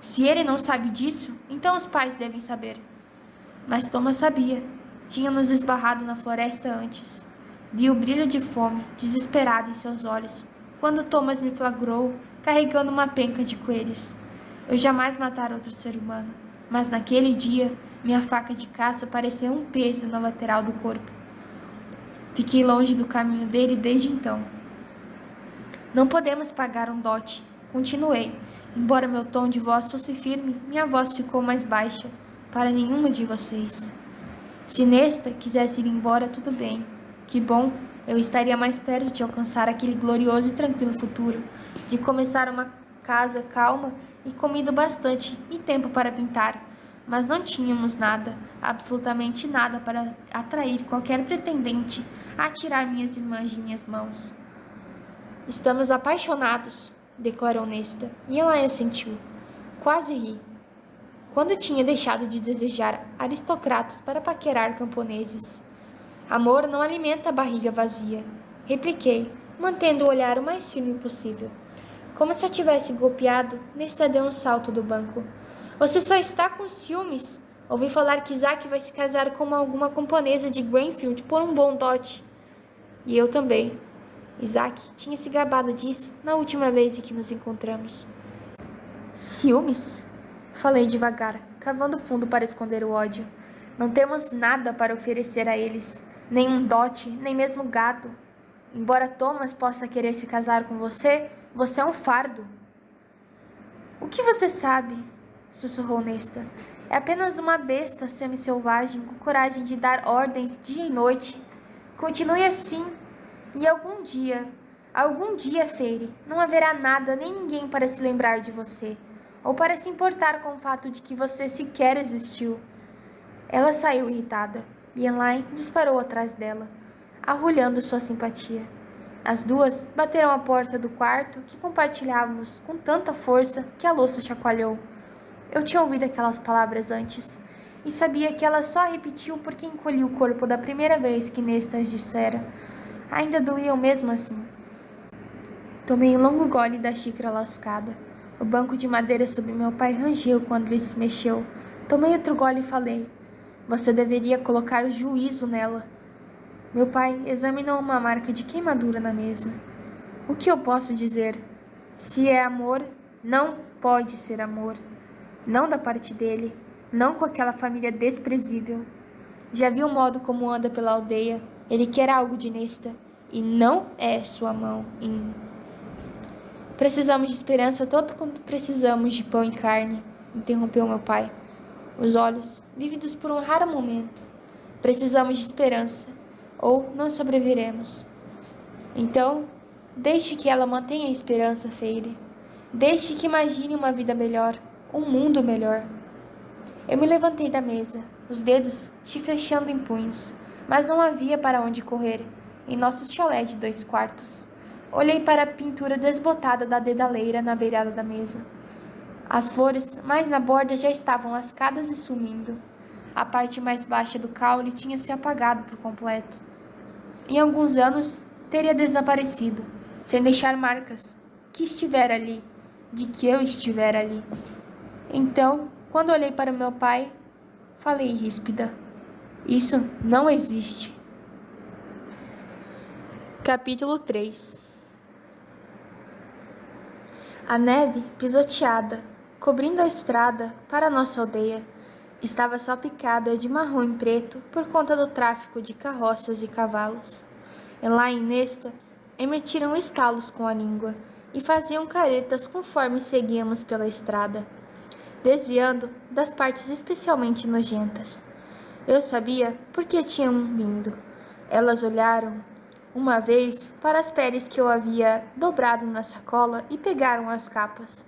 Se ele não sabe disso, então os pais devem saber. Mas Thomas sabia. Tinha nos esbarrado na floresta antes. Vi o brilho de fome, desesperado em seus olhos, quando Thomas me flagrou, carregando uma penca de coelhos. Eu jamais matara outro ser humano, mas naquele dia, minha faca de caça parecia um peso na lateral do corpo. Fiquei longe do caminho dele desde então. Não podemos pagar um dote, continuei. Embora meu tom de voz fosse firme, minha voz ficou mais baixa, para nenhuma de vocês. Se Nesta quisesse ir embora, tudo bem. Que bom, eu estaria mais perto de alcançar aquele glorioso e tranquilo futuro, de começar uma casa calma e comida bastante e tempo para pintar. Mas não tínhamos nada, absolutamente nada para atrair qualquer pretendente a tirar minhas irmãs de minhas mãos. Estamos apaixonados, declarou Nesta, e ela assentiu. Quase ri. Quando tinha deixado de desejar aristocratas para paquerar camponeses. Amor não alimenta a barriga vazia, repliquei, mantendo o olhar o mais firme possível. Como se a tivesse golpeado, Nesta deu um salto do banco. Você só está com ciúmes. Ouvi falar que Isaac vai se casar com alguma camponesa de Grainfield por um bom dote. E eu também. Isaac tinha se gabado disso na última vez em que nos encontramos. Ciúmes? Falei devagar, cavando fundo para esconder o ódio. Não temos nada para oferecer a eles, nem um dote, nem mesmo gado. Embora Thomas possa querer se casar com você, você é um fardo. O que você sabe? Sussurrou Nesta. É apenas uma besta semi-selvagem com coragem de dar ordens dia e noite. Continue assim. E algum dia, Feire, não haverá nada nem ninguém para se lembrar de você, ou para se importar com o fato de que você sequer existiu. Ela saiu irritada, e Elaine disparou atrás dela, arrulhando sua simpatia. As duas bateram a porta do quarto que compartilhávamos com tanta força que a louça chacoalhou. Eu tinha ouvido aquelas palavras antes, e sabia que ela só repetiu porque encolhi o corpo da primeira vez que Nesta as dissera. Ainda doíam mesmo assim. Tomei um longo gole da xícara lascada. O banco de madeira sob meu pai rangeu quando ele se mexeu. Tomei outro gole e falei: Você deveria colocar juízo nela. Meu pai examinou uma marca de queimadura na mesa. O que eu posso dizer? Se é amor, não pode ser amor. Não da parte dele, não com aquela família desprezível. Já viu o modo como anda pela aldeia? Ele quer algo de Nesta, e não é sua mão. Precisamos de esperança tanto quanto precisamos de pão e carne, interrompeu meu pai, os olhos lívidos por um raro momento. Precisamos de esperança, ou não sobreviveremos. Então, deixe que ela mantenha a esperança, Feire. Deixe que imagine uma vida melhor, um mundo melhor. Eu me levantei da mesa, os dedos se fechando em punhos, mas não havia para onde correr, em nosso chalé de 2 quartos. Olhei para a pintura desbotada da dedaleira na beirada da mesa. As flores mais na borda já estavam lascadas e sumindo. A parte mais baixa do caule tinha se apagado por completo. Em alguns anos, teria desaparecido, sem deixar marcas que estivera ali, de que eu estivera ali. Então, quando olhei para meu pai, falei ríspida: Isso não existe. Capítulo 3. A neve pisoteada, cobrindo a estrada para a nossa aldeia, estava salpicada de marrom e preto por conta do tráfico de carroças e cavalos. E lá em Nesta, emitiram estalos com a língua e faziam caretas conforme seguíamos pela estrada, desviando das partes especialmente nojentas. Eu sabia por que tinham vindo. Elas olharam uma vez para as peles que eu havia dobrado na sacola e pegaram as capas.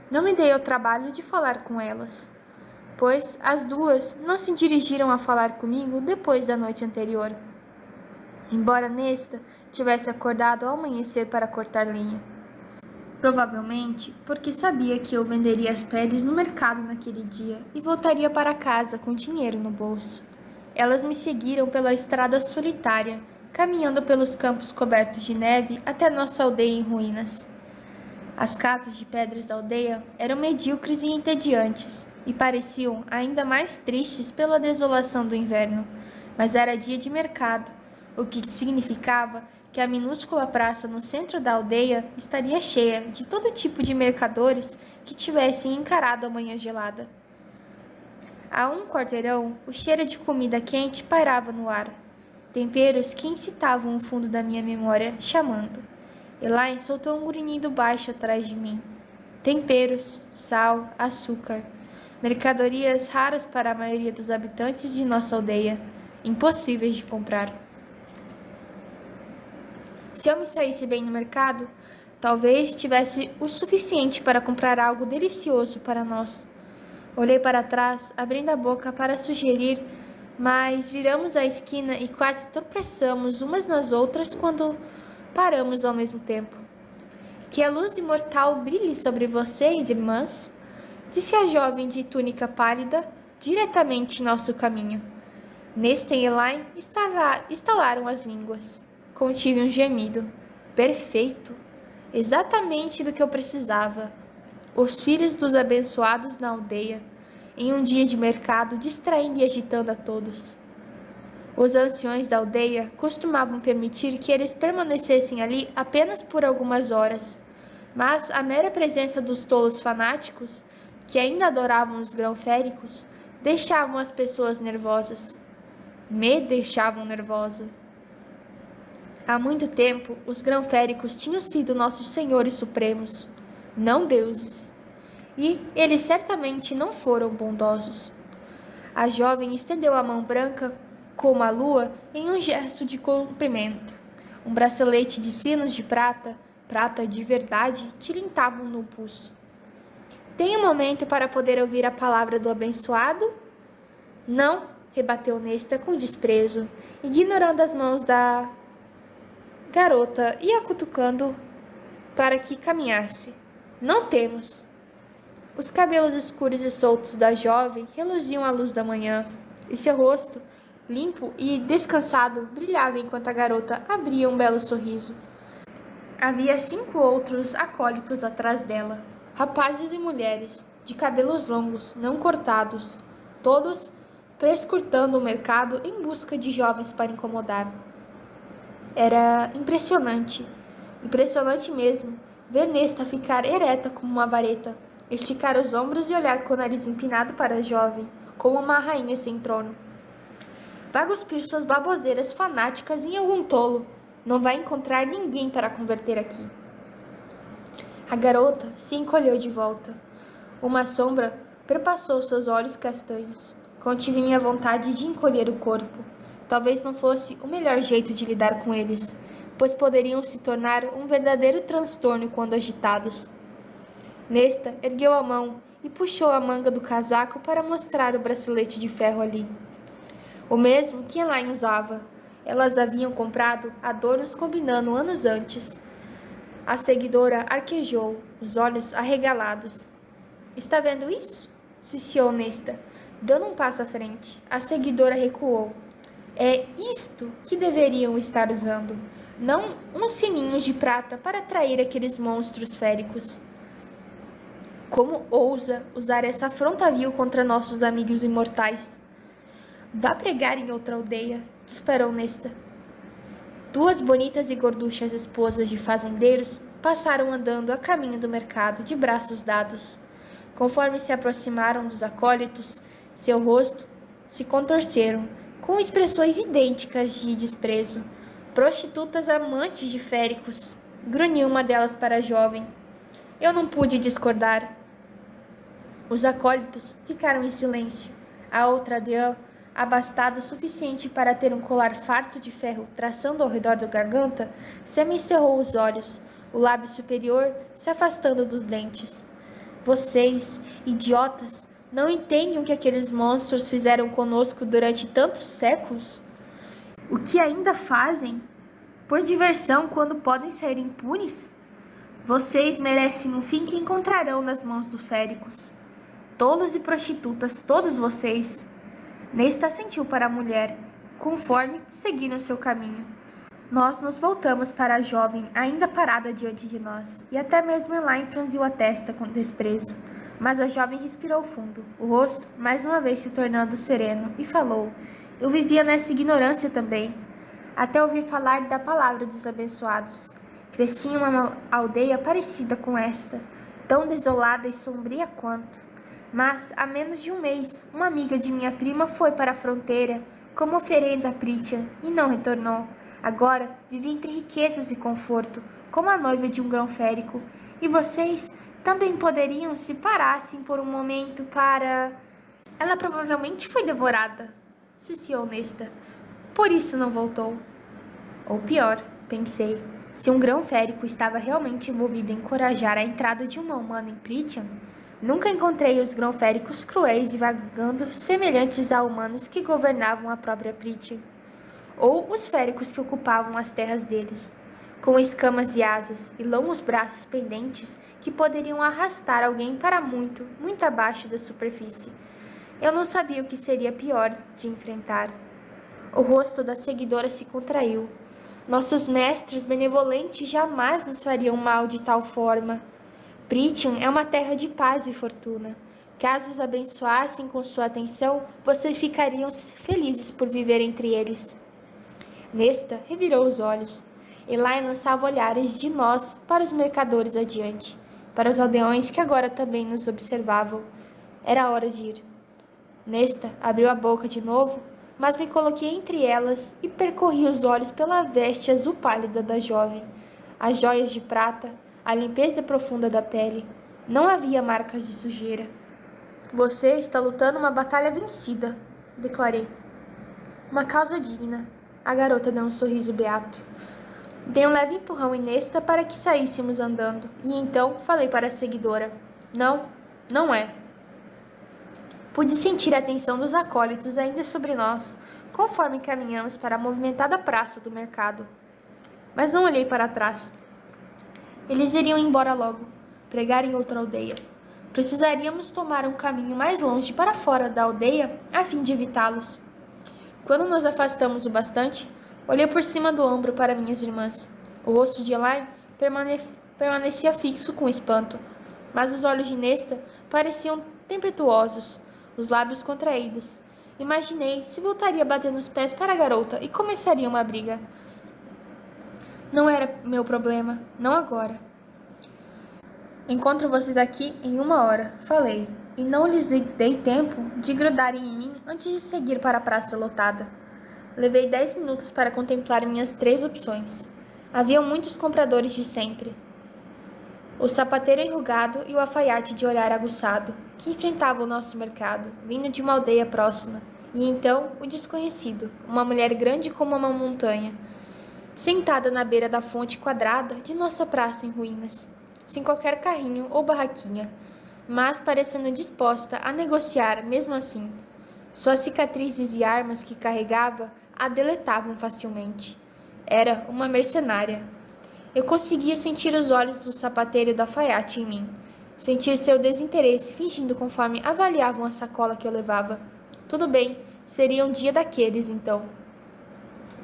Não me dei ao trabalho de falar com elas, pois as duas não se dirigiram a falar comigo depois da noite anterior, embora Nesta tivesse acordado ao amanhecer para cortar lenha. Provavelmente porque sabia que eu venderia as peles no mercado naquele dia e voltaria para casa com dinheiro no bolso. Elas me seguiram pela estrada solitária, caminhando pelos campos cobertos de neve até nossa aldeia em ruínas. As casas de pedras da aldeia eram medíocres e entediantes, e pareciam ainda mais tristes pela desolação do inverno, mas era dia de mercado, o que significava que a minúscula praça no centro da aldeia estaria cheia de todo tipo de mercadores que tivessem encarado a manhã gelada. A um quarteirão, o cheiro de comida quente pairava no ar, temperos que incitavam o fundo da minha memória, chamando. Elaine soltou um grunhido baixo atrás de mim. Temperos, sal, açúcar, mercadorias raras para a maioria dos habitantes de nossa aldeia, impossíveis de comprar. Se eu me saísse bem no mercado, talvez tivesse o suficiente para comprar algo delicioso para nós. Olhei para trás, abrindo a boca para sugerir, mas viramos a esquina e quase tropeçamos umas nas outras quando paramos ao mesmo tempo. Que a luz imortal brilhe sobre vocês, irmãs, disse a jovem de túnica pálida, diretamente em nosso caminho. Nesta e Elaine estalaram as línguas. Contive um gemido. Perfeito! Exatamente do que eu precisava. Os filhos dos abençoados na aldeia, em um dia de mercado, distraindo e agitando a todos. Os anciões da aldeia costumavam permitir que eles permanecessem ali apenas por algumas horas, mas a mera presença dos tolos fanáticos, que ainda adoravam os grão-féricos, deixavam as pessoas nervosas. Me deixavam nervosa. Há muito tempo, os grão-féricos tinham sido nossos senhores supremos, não deuses. E eles certamente não foram bondosos. A jovem estendeu a mão branca como a lua em um gesto de cumprimento. Um bracelete de sinos de prata, prata de verdade, tilintavam no pulso. Tem um momento para poder ouvir a palavra do abençoado? Não, rebateu Nesta com desprezo, ignorando as mãos da garota e a cutucando para que caminhasse. Não temos. Os cabelos escuros e soltos da jovem reluziam à luz da manhã, e seu rosto, limpo e descansado, brilhava enquanto a garota abria um belo sorriso. Havia 5 outros acólitos atrás dela, rapazes e mulheres, de cabelos longos, não cortados, todos perscrutando o mercado em busca de jovens para incomodar. Era impressionante mesmo, ver Nesta ficar ereta como uma vareta, esticar os ombros e olhar com o nariz empinado para a jovem, como uma rainha sem trono. Vá cuspir suas baboseiras fanáticas em algum tolo. Não vai encontrar ninguém para converter aqui. A garota se encolheu de volta. Uma sombra perpassou seus olhos castanhos. Contive minha vontade de encolher o corpo. Talvez não fosse o melhor jeito de lidar com eles, pois poderiam se tornar um verdadeiro transtorno quando agitados. Nesta ergueu a mão e puxou a manga do casaco para mostrar o bracelete de ferro ali. O mesmo que Elaine usava. Elas haviam comprado adornos combinando anos antes. A seguidora arquejou, os olhos arregalados. Está vendo isso? Ciciou Nesta, dando um passo à frente. A seguidora recuou. É isto que deveriam estar usando, não uns sininhos de prata para atrair aqueles monstros féricos. Como ousa usar essa afronta vil contra nossos amigos imortais? Vá pregar em outra aldeia, disparou Nesta. 2 bonitas e gorduchas esposas de fazendeiros passaram andando a caminho do mercado, de braços dados. Conforme se aproximaram dos acólitos, seu rosto se contorceram, com expressões idênticas de desprezo. Prostitutas amantes de féricos, grunhiu uma delas para a jovem. Eu não pude discordar. Os acólitos ficaram em silêncio. A outra deã, abastada o suficiente para ter um colar farto de ferro traçando ao redor da garganta, semicerrou os olhos, o lábio superior se afastando dos dentes. Vocês, idiotas, não entendem o que aqueles monstros fizeram conosco durante tantos séculos? O que ainda fazem? Por diversão, quando podem sair impunes? Vocês merecem o fim que encontrarão nas mãos do Féricos. Tolos e prostitutas, todos vocês. Nesta assentiu para a mulher, conforme seguiram seu caminho. Nós nos voltamos para a jovem, ainda parada diante de nós, e até mesmo Elaine franziu a testa com desprezo. Mas a jovem respirou fundo, o rosto mais uma vez se tornando sereno, e falou: Eu vivia nessa ignorância também, até ouvir falar da palavra dos abençoados. Cresci em uma aldeia parecida com esta, tão desolada e sombria quanto. Mas, há menos de um mês, uma amiga de minha prima foi para a fronteira como oferenda a Prithian e não retornou. Agora vive entre riquezas e conforto, como a noiva de um grão férico. E vocês também poderiam, se parassem por um momento para... Ela provavelmente foi devorada, ciciou Nesta. Por isso não voltou. Ou pior, pensei, se um grão férico estava realmente envolvido em encorajar a entrada de uma humana em Prithian, nunca encontrei os grão-féricos cruéis e vagando semelhantes a humanos que governavam a própria Prithian, ou os féricos que ocupavam as terras deles, com escamas e asas e longos braços pendentes que poderiam arrastar alguém para muito, muito abaixo da superfície. Eu não sabia o que seria pior de enfrentar. O rosto da seguidora se contraiu. Nossos mestres benevolentes jamais nos fariam mal de tal forma. Prithian é uma terra de paz e fortuna. Caso os abençoassem com sua atenção, vocês ficariam felizes por viver entre eles. Nesta revirou os olhos. Elaine lançava olhares de nós para os mercadores adiante, para os aldeões que agora também nos observavam. Era hora de ir. Nesta abriu a boca de novo, mas me coloquei entre elas e percorri os olhos pela veste azul pálida da jovem, as joias de prata, a limpeza profunda da pele. Não havia marcas de sujeira. Você está lutando uma batalha vencida, declarei. Uma causa digna. A garota deu um sorriso beato. Dei um leve empurrão em Nesta para que saíssemos andando, e então falei para a seguidora. Não, não é. Pude sentir a atenção dos acólitos ainda sobre nós, conforme caminhamos para a movimentada praça do mercado. Mas não olhei para trás. Eles iriam embora logo, pregar em outra aldeia. Precisaríamos tomar um caminho mais longe para fora da aldeia a fim de evitá-los. Quando nos afastamos o bastante, olhei por cima do ombro para minhas irmãs. O rosto de Elaine permanecia fixo com espanto, mas os olhos de Nesta pareciam tempestuosos, os lábios contraídos. Imaginei se voltaria a bater nos pés para a garota e começaria uma briga. Não era meu problema, não agora. Encontro vocês aqui em 1 hora, falei, e não lhes dei tempo de grudarem em mim antes de seguir para a praça lotada. Levei 10 minutos para contemplar minhas 3 opções. Haviam muitos compradores de sempre. O sapateiro enrugado e o alfaiate de olhar aguçado, que enfrentava o nosso mercado, vindo de uma aldeia próxima. E então, o desconhecido, uma mulher grande como uma montanha, sentada na beira da fonte quadrada de nossa praça em ruínas, sem qualquer carrinho ou barraquinha, mas parecendo disposta a negociar mesmo assim. Suas cicatrizes e armas que carregava a deletavam facilmente. Era uma mercenária. Eu conseguia sentir os olhos do sapateiro e do alfaiate em mim, sentir seu desinteresse fingindo conforme avaliavam a sacola que eu levava. Tudo bem, seria um dia daqueles então.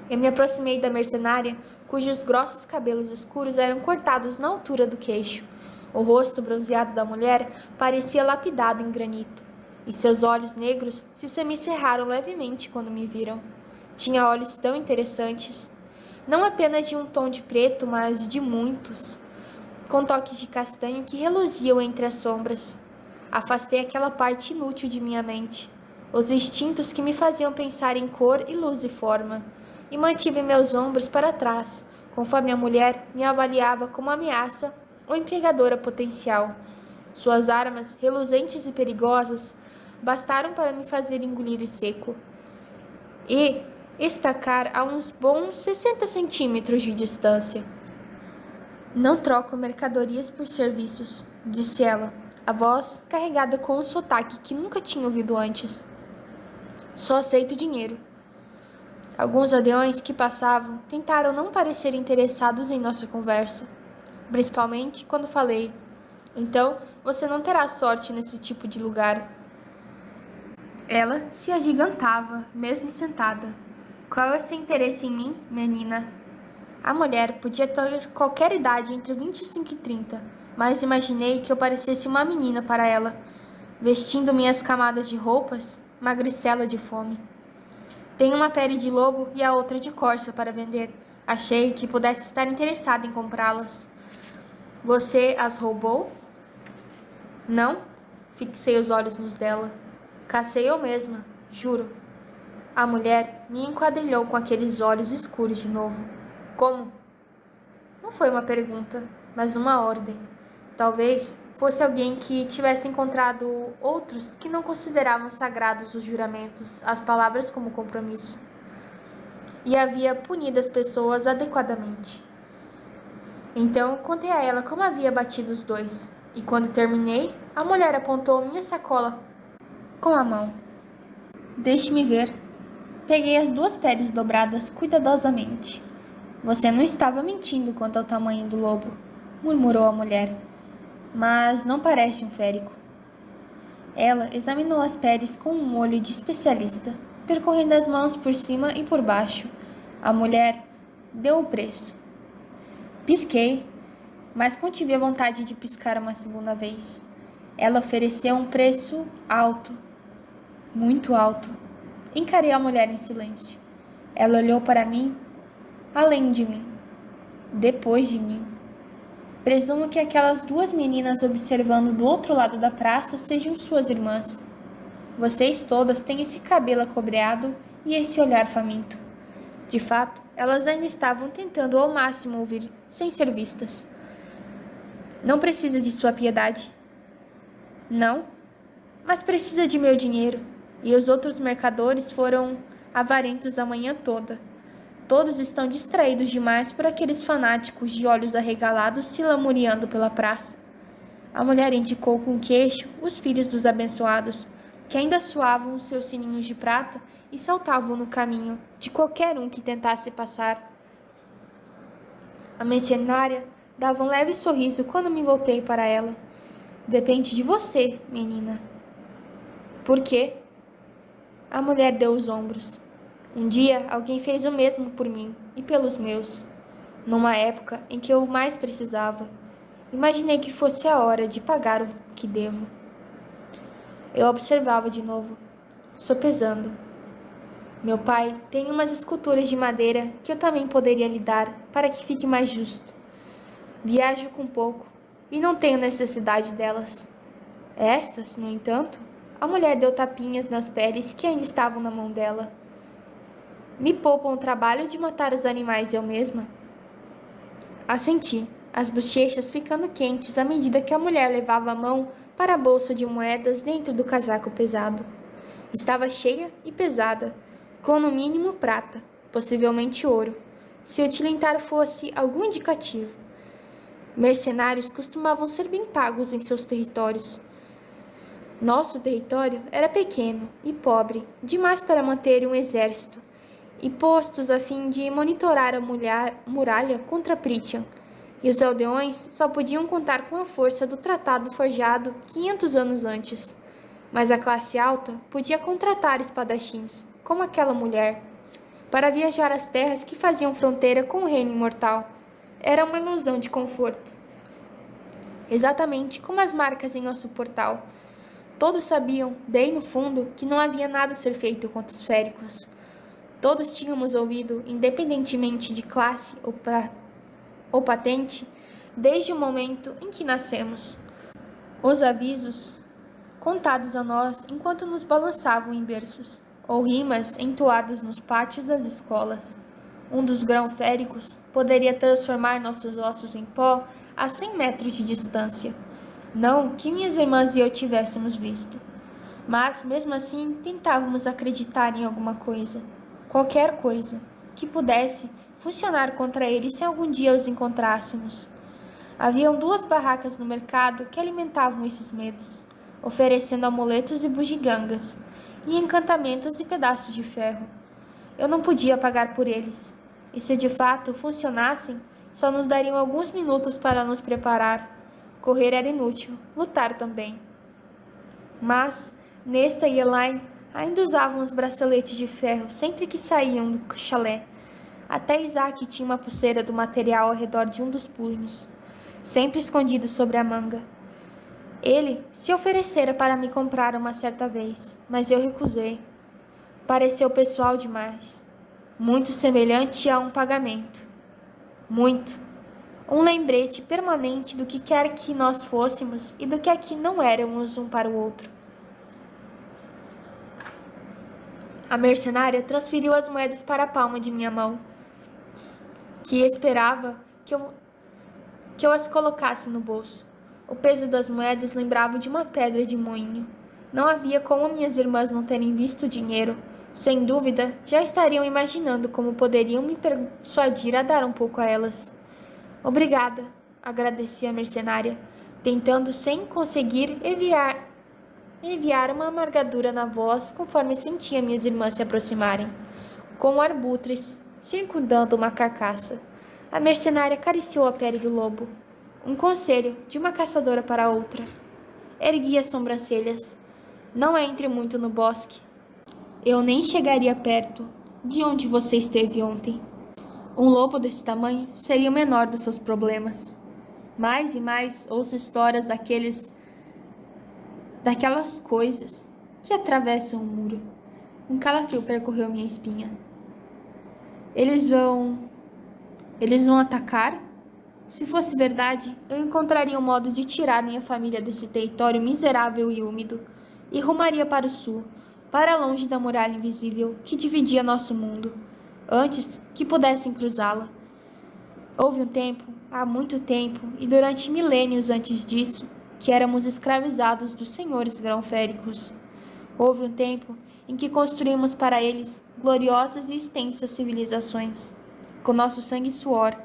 Eu me aproximei da mercenária, cujos grossos cabelos escuros eram cortados na altura do queixo. O rosto bronzeado da mulher parecia lapidado em granito, e seus olhos negros se semicerraram levemente quando me viram. Tinha olhos tão interessantes, não apenas de um tom de preto, mas de muitos, com toques de castanho que reluziam entre as sombras. Afastei aquela parte inútil de minha mente, os instintos que me faziam pensar em cor e luz e forma, e mantive meus ombros para trás, conforme a mulher me avaliava como ameaça ou empregadora potencial. Suas armas, reluzentes e perigosas, bastaram para me fazer engolir seco e estacar a uns bons 60 centímetros de distância. Não troco mercadorias por serviços, disse ela, a voz carregada com um sotaque que nunca tinha ouvido antes. Só aceito dinheiro. Alguns aldeões que passavam tentaram não parecer interessados em nossa conversa, principalmente quando falei: então você não terá sorte nesse tipo de lugar. Ela se agigantava, mesmo sentada. Qual é seu interesse em mim, menina? A mulher podia ter qualquer idade entre 25 e 30, mas imaginei que eu parecesse uma menina para ela, vestindo minhas camadas de roupas, magricela de fome. Tenho uma pele de lobo e a outra de corça para vender. Achei que pudesse estar interessada em comprá-las. Você as roubou? Não? Fixei os olhos nos dela. Cacei eu mesma, juro. A mulher me enquadrilhou com aqueles olhos escuros de novo. Como? Não foi uma pergunta, mas uma ordem. Talvez fosse alguém que tivesse encontrado outros que não consideravam sagrados os juramentos, as palavras como compromisso. E havia punido as pessoas adequadamente. Então contei a ela como havia batido os dois. E quando terminei, a mulher apontou minha sacola com a mão. Deixe-me ver. Peguei as 2 peles dobradas cuidadosamente. Você não estava mentindo quanto ao tamanho do lobo, murmurou a mulher. Mas não parece um férico. Ela examinou as peles com um olho de especialista, percorrendo as mãos por cima e por baixo. A mulher deu o preço. Pisquei, mas contive a vontade de piscar uma segunda vez. Ela ofereceu um preço alto, muito alto. Encarei a mulher em silêncio. Ela olhou para mim, além de mim, depois de mim. Presumo que aquelas 2 meninas observando do outro lado da praça sejam suas irmãs. Vocês todas têm esse cabelo acobreado e esse olhar faminto. De fato, elas ainda estavam tentando ao máximo ouvir, sem ser vistas. Não precisa de sua piedade. Não, mas precisa de meu dinheiro. E os outros mercadores foram avarentos a manhã toda. Todos estão distraídos demais por aqueles fanáticos de olhos arregalados se lamuriando pela praça. A mulher indicou com o queixo os filhos dos abençoados, que ainda soavam os seus sininhos de prata e saltavam no caminho de qualquer um que tentasse passar. A mercenária dava um leve sorriso quando me voltei para ela. Depende de você, menina. Por quê? A mulher deu os ombros. Um dia alguém fez o mesmo por mim e pelos meus, numa época em que eu mais precisava. Imaginei que fosse a hora de pagar o que devo. Eu observava de novo, sopesando. Meu pai tem umas esculturas de madeira que eu também poderia lhe dar para que fique mais justo. Viajo com pouco e não tenho necessidade delas. Estas, no entanto, a mulher deu tapinhas nas peles que ainda estavam na mão dela. Me poupam o trabalho de matar os animais eu mesma? Assenti, as bochechas ficando quentes à medida que a mulher levava a mão para a bolsa de moedas dentro do casaco pesado. Estava cheia e pesada, com no mínimo prata, possivelmente ouro, se o tilintar fosse algum indicativo. Mercenários costumavam ser bem pagos em seus territórios. Nosso território era pequeno e pobre, demais para manter um exército, e postos a fim de monitorar a muralha contra Pritian, e os aldeões só podiam contar com a força do tratado forjado 500 anos antes. Mas a classe alta podia contratar espadachins, como aquela mulher, para viajar às terras que faziam fronteira com o reino imortal. Era uma ilusão de conforto. Exatamente como as marcas em nosso portal. Todos sabiam, bem no fundo, que não havia nada a ser feito contra os féricos. Todos tínhamos ouvido, independentemente de classe ou patente, desde o momento em que nascemos. Os avisos contados a nós enquanto nos balançavam em berços, ou rimas entoadas nos pátios das escolas. Um dos grão-féricos poderia transformar nossos ossos em pó a 100 metros de distância. Não que minhas irmãs e eu tivéssemos visto. Mas, mesmo assim, tentávamos acreditar em alguma coisa, qualquer coisa, que pudesse funcionar contra eles se algum dia os encontrássemos. Haviam 2 barracas no mercado que alimentavam esses medos, oferecendo amuletos e bugigangas, e encantamentos e pedaços de ferro. Eu não podia pagar por eles, e se de fato funcionassem, só nos dariam alguns minutos para nos preparar. Correr era inútil, lutar também. Mas Nesta e Elaine ainda usavam os braceletes de ferro sempre que saíam do chalé. Até Isaac tinha uma pulseira do material ao redor de um dos punhos, sempre escondido sobre a manga. Ele se oferecera para me comprar uma certa vez, mas eu recusei. Pareceu pessoal demais. Muito semelhante a um pagamento. Muito. Um lembrete permanente do que quer que nós fôssemos e do que aqui não éramos um para o outro. A mercenária transferiu as moedas para a palma de minha mão, que esperava que eu as colocasse no bolso. O peso das moedas lembrava de uma pedra de moinho. Não havia como minhas irmãs não terem visto o dinheiro. Sem dúvida, já estariam imaginando como poderiam me persuadir a dar um pouco a elas. Obrigada, agradeci a mercenária, tentando sem conseguir enviar uma amargadura na voz conforme sentia minhas irmãs se aproximarem, com arbutres circundando uma carcaça. A mercenária acariciou a pele do lobo. Um conselho de uma caçadora para outra. Ergui as sobrancelhas. Não entre muito no bosque. Eu nem chegaria perto de onde você esteve ontem. Um lobo desse tamanho seria o menor dos seus problemas. Mais e mais ouço histórias daquelas coisas que atravessam o muro. Um calafrio percorreu minha espinha. Eles vão atacar? Se fosse verdade, eu encontraria um modo de tirar minha família desse território miserável e úmido e rumaria para o sul, para longe da muralha invisível que dividia nosso mundo, antes que pudessem cruzá-la. Houve um tempo, há muito tempo, e durante milênios antes disso, que éramos escravizados dos senhores grão-féricos. Houve um tempo em que construímos para eles gloriosas e extensas civilizações. Com nosso sangue e suor,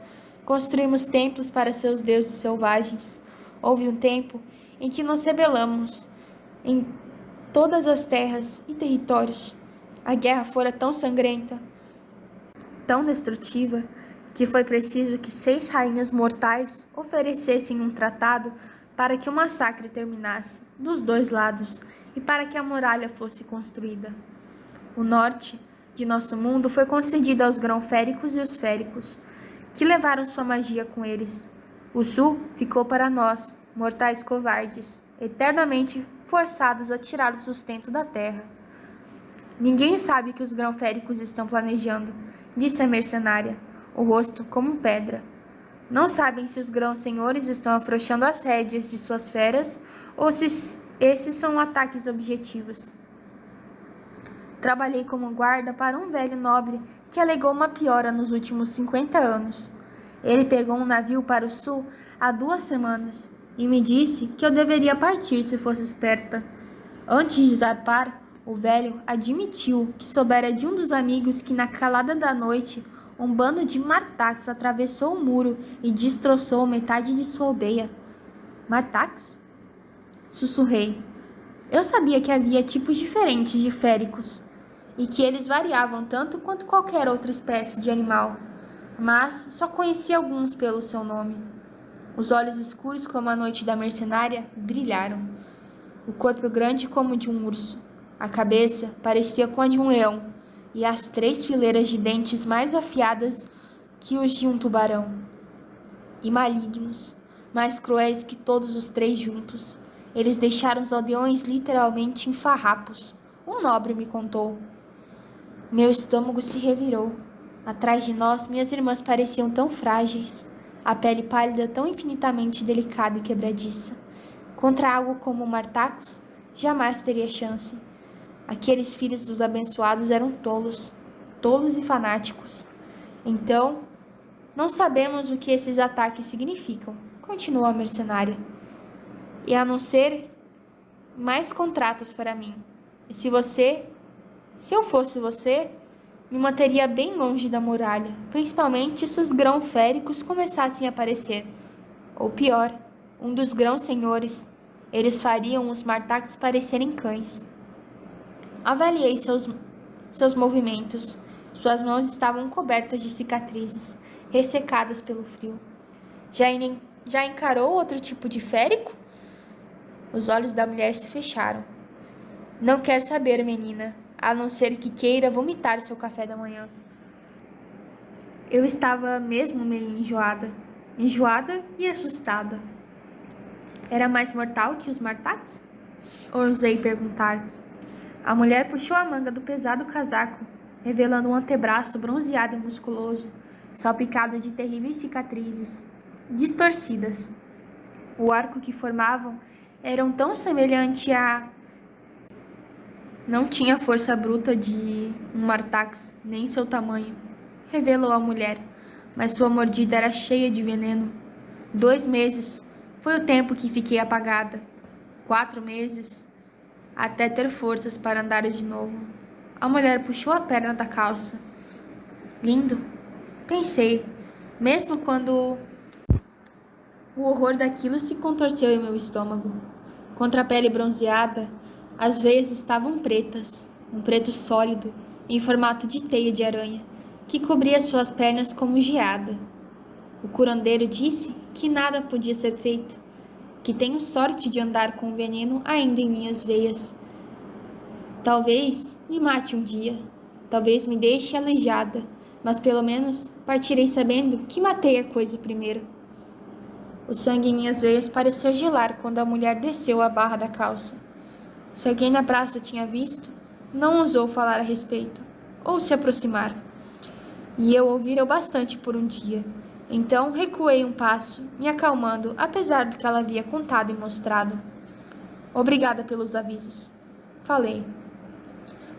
construímos templos para seus deuses selvagens. Houve um tempo em que nos rebelamos em todas as terras e territórios. A guerra fora tão sangrenta, tão destrutiva, que foi preciso que 6 rainhas mortais oferecessem um tratado para que o massacre terminasse dos dois lados e para que a muralha fosse construída. O norte de nosso mundo foi concedido aos grão-féricos e os féricos, que levaram sua magia com eles. O sul ficou para nós, mortais covardes, eternamente forçados a tirar o sustento da terra. Ninguém sabe o que os grão-féricos estão planejando, disse a mercenária, o rosto como pedra. Não sabem se os grãos-senhores estão afrouxando as rédeas de suas feras ou se esses são ataques objetivos. Trabalhei como guarda para um velho nobre que alegou uma piora nos últimos 50 anos. Ele pegou um navio para o sul há 2 semanas e me disse que eu deveria partir se fosse esperta. Antes de zarpar, o velho admitiu que soubera de um dos amigos que na calada da noite um bando de martax atravessou o muro e destroçou metade de sua aldeia. Martax? Sussurrei. Eu sabia que havia tipos diferentes de féricos e que eles variavam tanto quanto qualquer outra espécie de animal, mas só conhecia alguns pelo seu nome. Os olhos escuros como a noite da mercenária brilharam. O corpo grande como o de um urso. A cabeça parecia com a de um leão e as 3 fileiras de dentes mais afiadas que os de um tubarão. E malignos, mais cruéis que todos os 3 juntos. Eles deixaram os aldeões literalmente em farrapos. Um nobre me contou. Meu estômago se revirou. Atrás de nós, minhas irmãs pareciam tão frágeis, a pele pálida tão infinitamente delicada e quebradiça. Contra algo como o Martax, jamais teria chance. Aqueles filhos dos abençoados eram tolos e fanáticos. Então, não sabemos o que esses ataques significam, continuou a mercenária. E a não ser mais contratos para mim. E se eu fosse você, me manteria bem longe da muralha, principalmente se os grão-féricos começassem a aparecer. Ou pior, um dos grãos-senhores. Eles fariam os martax parecerem cães. Avaliei seus movimentos. Suas mãos estavam cobertas de cicatrizes, ressecadas pelo frio. Já encarou outro tipo de férico? Os olhos da mulher se fecharam. Não quer saber, menina, a não ser que queira vomitar seu café da manhã. Eu estava mesmo meio enjoada e assustada. Era mais mortal que os martax? Ousei perguntar. A mulher puxou a manga do pesado casaco, revelando um antebraço bronzeado e musculoso, salpicado de terríveis cicatrizes, distorcidas. O arco que formavam eram tão semelhante a... Não tinha força bruta de um martax, nem seu tamanho, revelou a mulher, mas sua mordida era cheia de veneno. 2 meses foi o tempo que fiquei apagada. 4 meses, até ter forças para andar de novo. A mulher puxou a perna da calça. Lindo, pensei, mesmo quando o horror daquilo se contorceu em meu estômago. Contra a pele bronzeada, as veias estavam pretas, um preto sólido, em formato de teia de aranha, que cobria suas pernas como geada. O curandeiro disse que nada podia ser feito, que tenho sorte de andar com o veneno ainda em minhas veias. Talvez me mate um dia, talvez me deixe aleijada, mas pelo menos partirei sabendo que matei a coisa primeiro. O sangue em minhas veias pareceu gelar quando a mulher desceu a barra da calça. Se alguém na praça tinha visto, não ousou falar a respeito, ou se aproximar. E eu ouvira o bastante por um dia. Então recuei um passo, me acalmando, apesar do que ela havia contado e mostrado. Obrigada pelos avisos. Falei.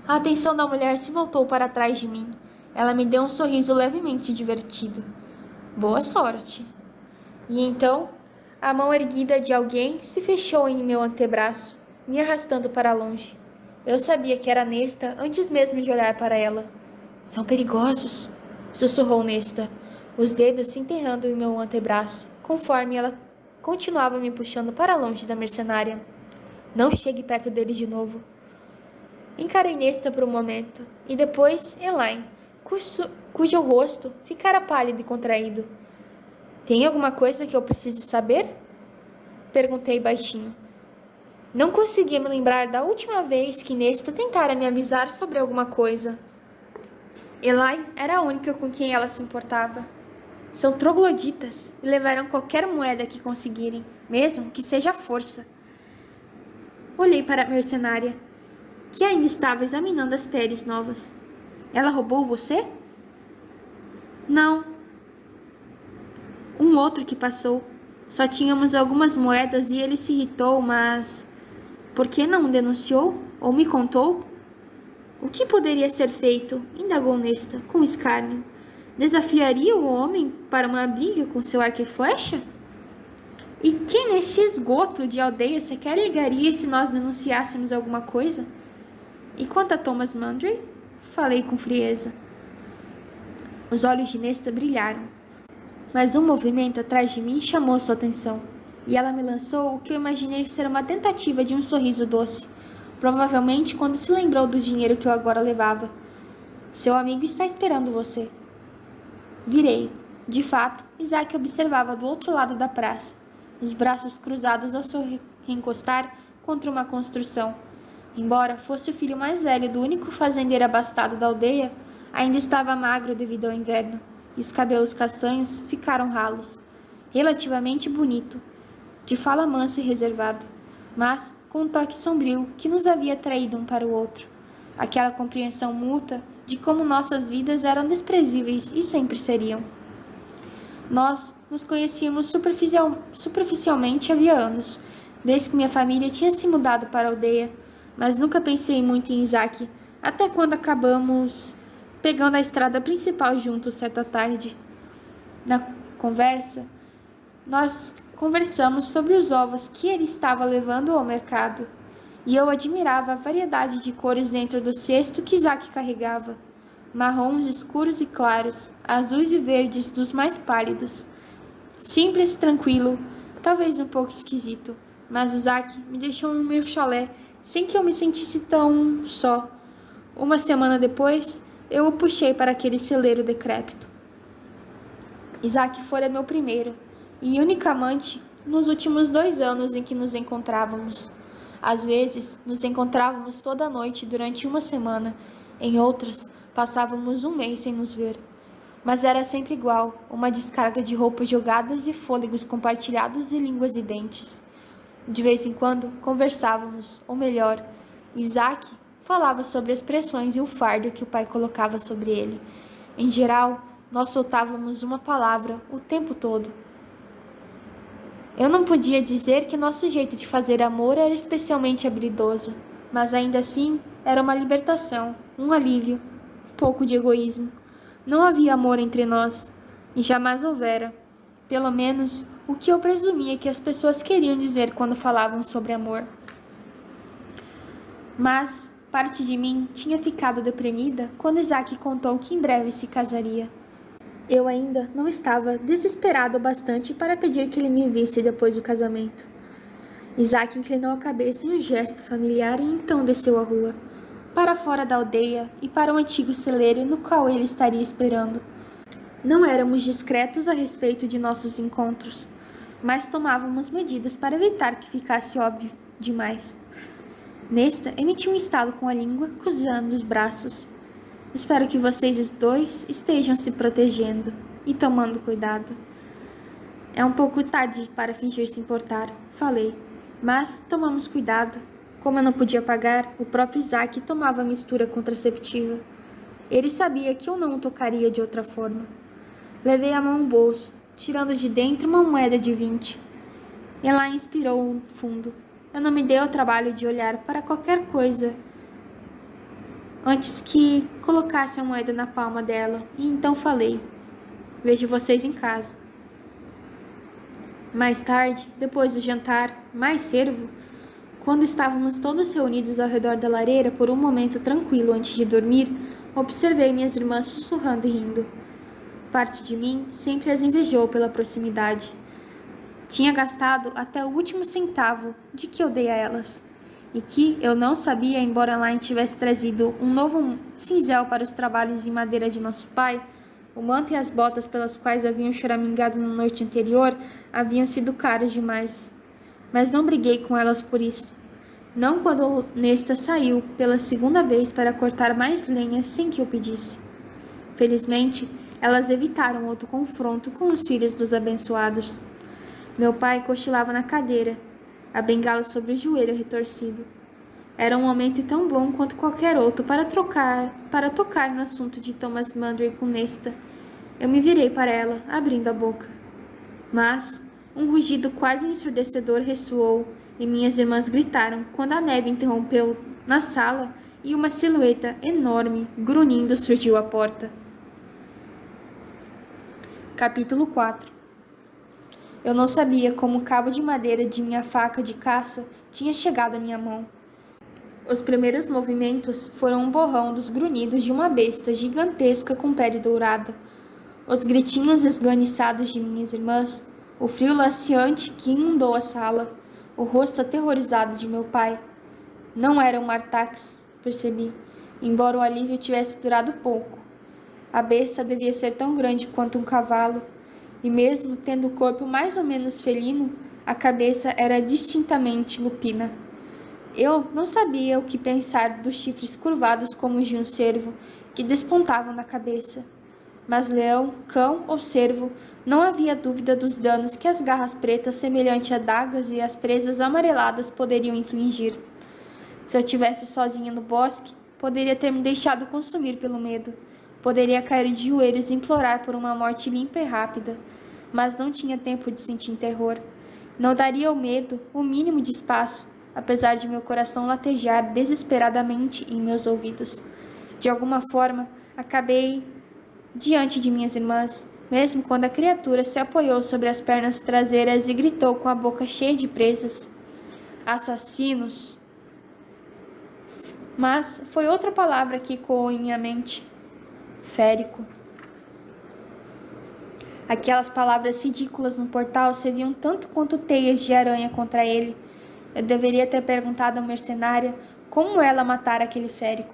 A atenção da mulher se voltou para trás de mim. Ela me deu um sorriso levemente divertido. Boa sorte. E então, a mão erguida de alguém se fechou em meu antebraço, me arrastando para longe. Eu sabia que era Nesta antes mesmo de olhar para ela. São perigosos, sussurrou Nesta, os dedos se enterrando em meu antebraço, conforme ela continuava me puxando para longe da mercenária. Não chegue perto deles de novo. Encarei Nesta por um momento, e depois Elaine, cujo rosto ficara pálido e contraído. Tem alguma coisa que eu precise saber? Perguntei baixinho. Não conseguia me lembrar da última vez que Nesta tentara me avisar sobre alguma coisa. Eli era a única com quem ela se importava. São trogloditas e levarão qualquer moeda que conseguirem, mesmo que seja à força. Olhei para a mercenária, que ainda estava examinando as peles novas. Ela roubou você? Não. Um outro que passou. Só tínhamos algumas moedas e ele se irritou, mas... Por que não denunciou? Ou me contou? O que poderia ser feito? Indagou Nesta, com escárnio. Desafiaria o homem para uma briga com seu arco e flecha? E quem neste esgoto de aldeia sequer ligaria se nós denunciássemos alguma coisa? E quanto a Thomas Mundry? Falei com frieza. Os olhos de Nesta brilharam, mas um movimento atrás de mim chamou sua atenção, e ela me lançou o que eu imaginei ser uma tentativa de um sorriso doce, provavelmente quando se lembrou do dinheiro que eu agora levava. Seu amigo está esperando você. Virei. De fato, Isaac observava do outro lado da praça, os braços cruzados ao se reencostar contra uma construção. Embora fosse o filho mais velho do único fazendeiro abastado da aldeia, ainda estava magro devido ao inverno, e os cabelos castanhos ficaram ralos. Relativamente bonito, de fala mansa e reservado, mas com um toque sombrio que nos havia atraído um para o outro. Aquela compreensão mútua de como nossas vidas eram desprezíveis e sempre seriam. Nós nos conhecíamos superficialmente havia anos, desde que minha família tinha se mudado para a aldeia, mas nunca pensei muito em Isaac, até quando acabamos pegando a estrada principal juntos certa tarde. Na conversa, nós conversamos sobre os ovos que ele estava levando ao mercado, e eu admirava a variedade de cores dentro do cesto que Isaac carregava. Marrons escuros e claros, azuis e verdes dos mais pálidos. Simples, tranquilo, talvez um pouco esquisito, mas Isaac me deixou no meu chalé sem que eu me sentisse tão só. Uma semana depois, eu o puxei para aquele celeiro decrépito. Isaac fora meu primeiro e único amante nos últimos 2 anos em que nos encontrávamos. Às vezes, nos encontrávamos toda noite durante uma semana, em outras, passávamos um mês sem nos ver. Mas era sempre igual, uma descarga de roupas jogadas e fôlegos compartilhados e línguas e dentes. De vez em quando, conversávamos, ou melhor, Isaac falava sobre as pressões e o fardo que o pai colocava sobre ele. Em geral, nós soltávamos uma palavra o tempo todo. Eu não podia dizer que nosso jeito de fazer amor era especialmente habilidoso, mas ainda assim era uma libertação, um alívio, um pouco de egoísmo. Não havia amor entre nós, e jamais houvera. Pelo menos o que eu presumia que as pessoas queriam dizer quando falavam sobre amor. Mas parte de mim tinha ficado deprimida quando Isaac contou que em breve se casaria. Eu ainda não estava desesperado o bastante para pedir que ele me visse depois do casamento. Isaac inclinou a cabeça em um gesto familiar e então desceu a rua, para fora da aldeia e para o antigo celeiro no qual ele estaria esperando. Não éramos discretos a respeito de nossos encontros, mas tomávamos medidas para evitar que ficasse óbvio demais. Nesta, emitiu um estalo com a língua, cruzando os braços. Espero que vocês dois estejam se protegendo e tomando cuidado. É um pouco tarde para fingir se importar, falei, mas tomamos cuidado. Como eu não podia pagar, o próprio Isaac tomava a mistura contraceptiva. Ele sabia que eu não o tocaria de outra forma. Levei a mão no bolso, tirando de dentro uma moeda de 20. Ela inspirou fundo. Eu não me dei ao trabalho de olhar para qualquer coisa antes que colocasse a moeda na palma dela, e então falei, vejo vocês em casa. Mais tarde, depois do jantar, mais cervo, quando estávamos todos reunidos ao redor da lareira por um momento tranquilo antes de dormir, observei minhas irmãs sussurrando e rindo. Parte de mim sempre as invejou pela proximidade. Tinha gastado até o último centavo de que eu dei a elas, e que eu não sabia, embora Elaine tivesse trazido um novo cinzel para os trabalhos de madeira de nosso pai, o manto e as botas pelas quais haviam choramingado na noite anterior haviam sido caros demais. mas não briguei com elas por isso. Não quando Nesta saiu pela segunda vez para cortar mais lenha sem que eu pedisse. Felizmente, elas evitaram outro confronto com os filhos dos abençoados. Meu pai cochilava na cadeira, a bengala sobre o joelho retorcido. Era um momento tão bom quanto qualquer outro para tocar no assunto de Thomas Mandry com Nesta. Eu me virei para ela, abrindo a boca. Mas um rugido quase ensurdecedor ressoou e minhas irmãs gritaram quando a neve interrompeu na sala e uma silhueta enorme, grunhindo, surgiu à porta. Capítulo 4. Eu não sabia como o cabo de madeira de minha faca de caça tinha chegado à minha mão. Os primeiros movimentos foram um borrão dos grunhidos de uma besta gigantesca com pele dourada, os gritinhos esganiçados de minhas irmãs, o frio laceante que inundou a sala, o rosto aterrorizado de meu pai. Não era um Artax, percebi, embora o alívio tivesse durado pouco. A besta devia ser tão grande quanto um cavalo, e mesmo tendo o corpo mais ou menos felino, a cabeça era distintamente lupina. Eu não sabia o que pensar dos chifres curvados como os de um cervo, que despontavam na cabeça. Mas leão, cão ou cervo, não havia dúvida dos danos que as garras pretas semelhantes a adagas e as presas amareladas poderiam infligir. Se eu tivesse sozinha no bosque, poderia ter me deixado consumir pelo medo. Poderia cair de joelhos e implorar por uma morte limpa e rápida. Mas não tinha tempo de sentir terror. Não daria ao medo o mínimo de espaço, apesar de meu coração latejar desesperadamente em meus ouvidos. De alguma forma, acabei diante de minhas irmãs, mesmo quando a criatura se apoiou sobre as pernas traseiras e gritou com a boca cheia de presas: assassinos! Mas foi outra palavra que ecoou em minha mente: férico. Aquelas palavras ridículas no portal serviam tanto quanto teias de aranha contra ele. Eu deveria ter perguntado à mercenária como ela matara aquele férico.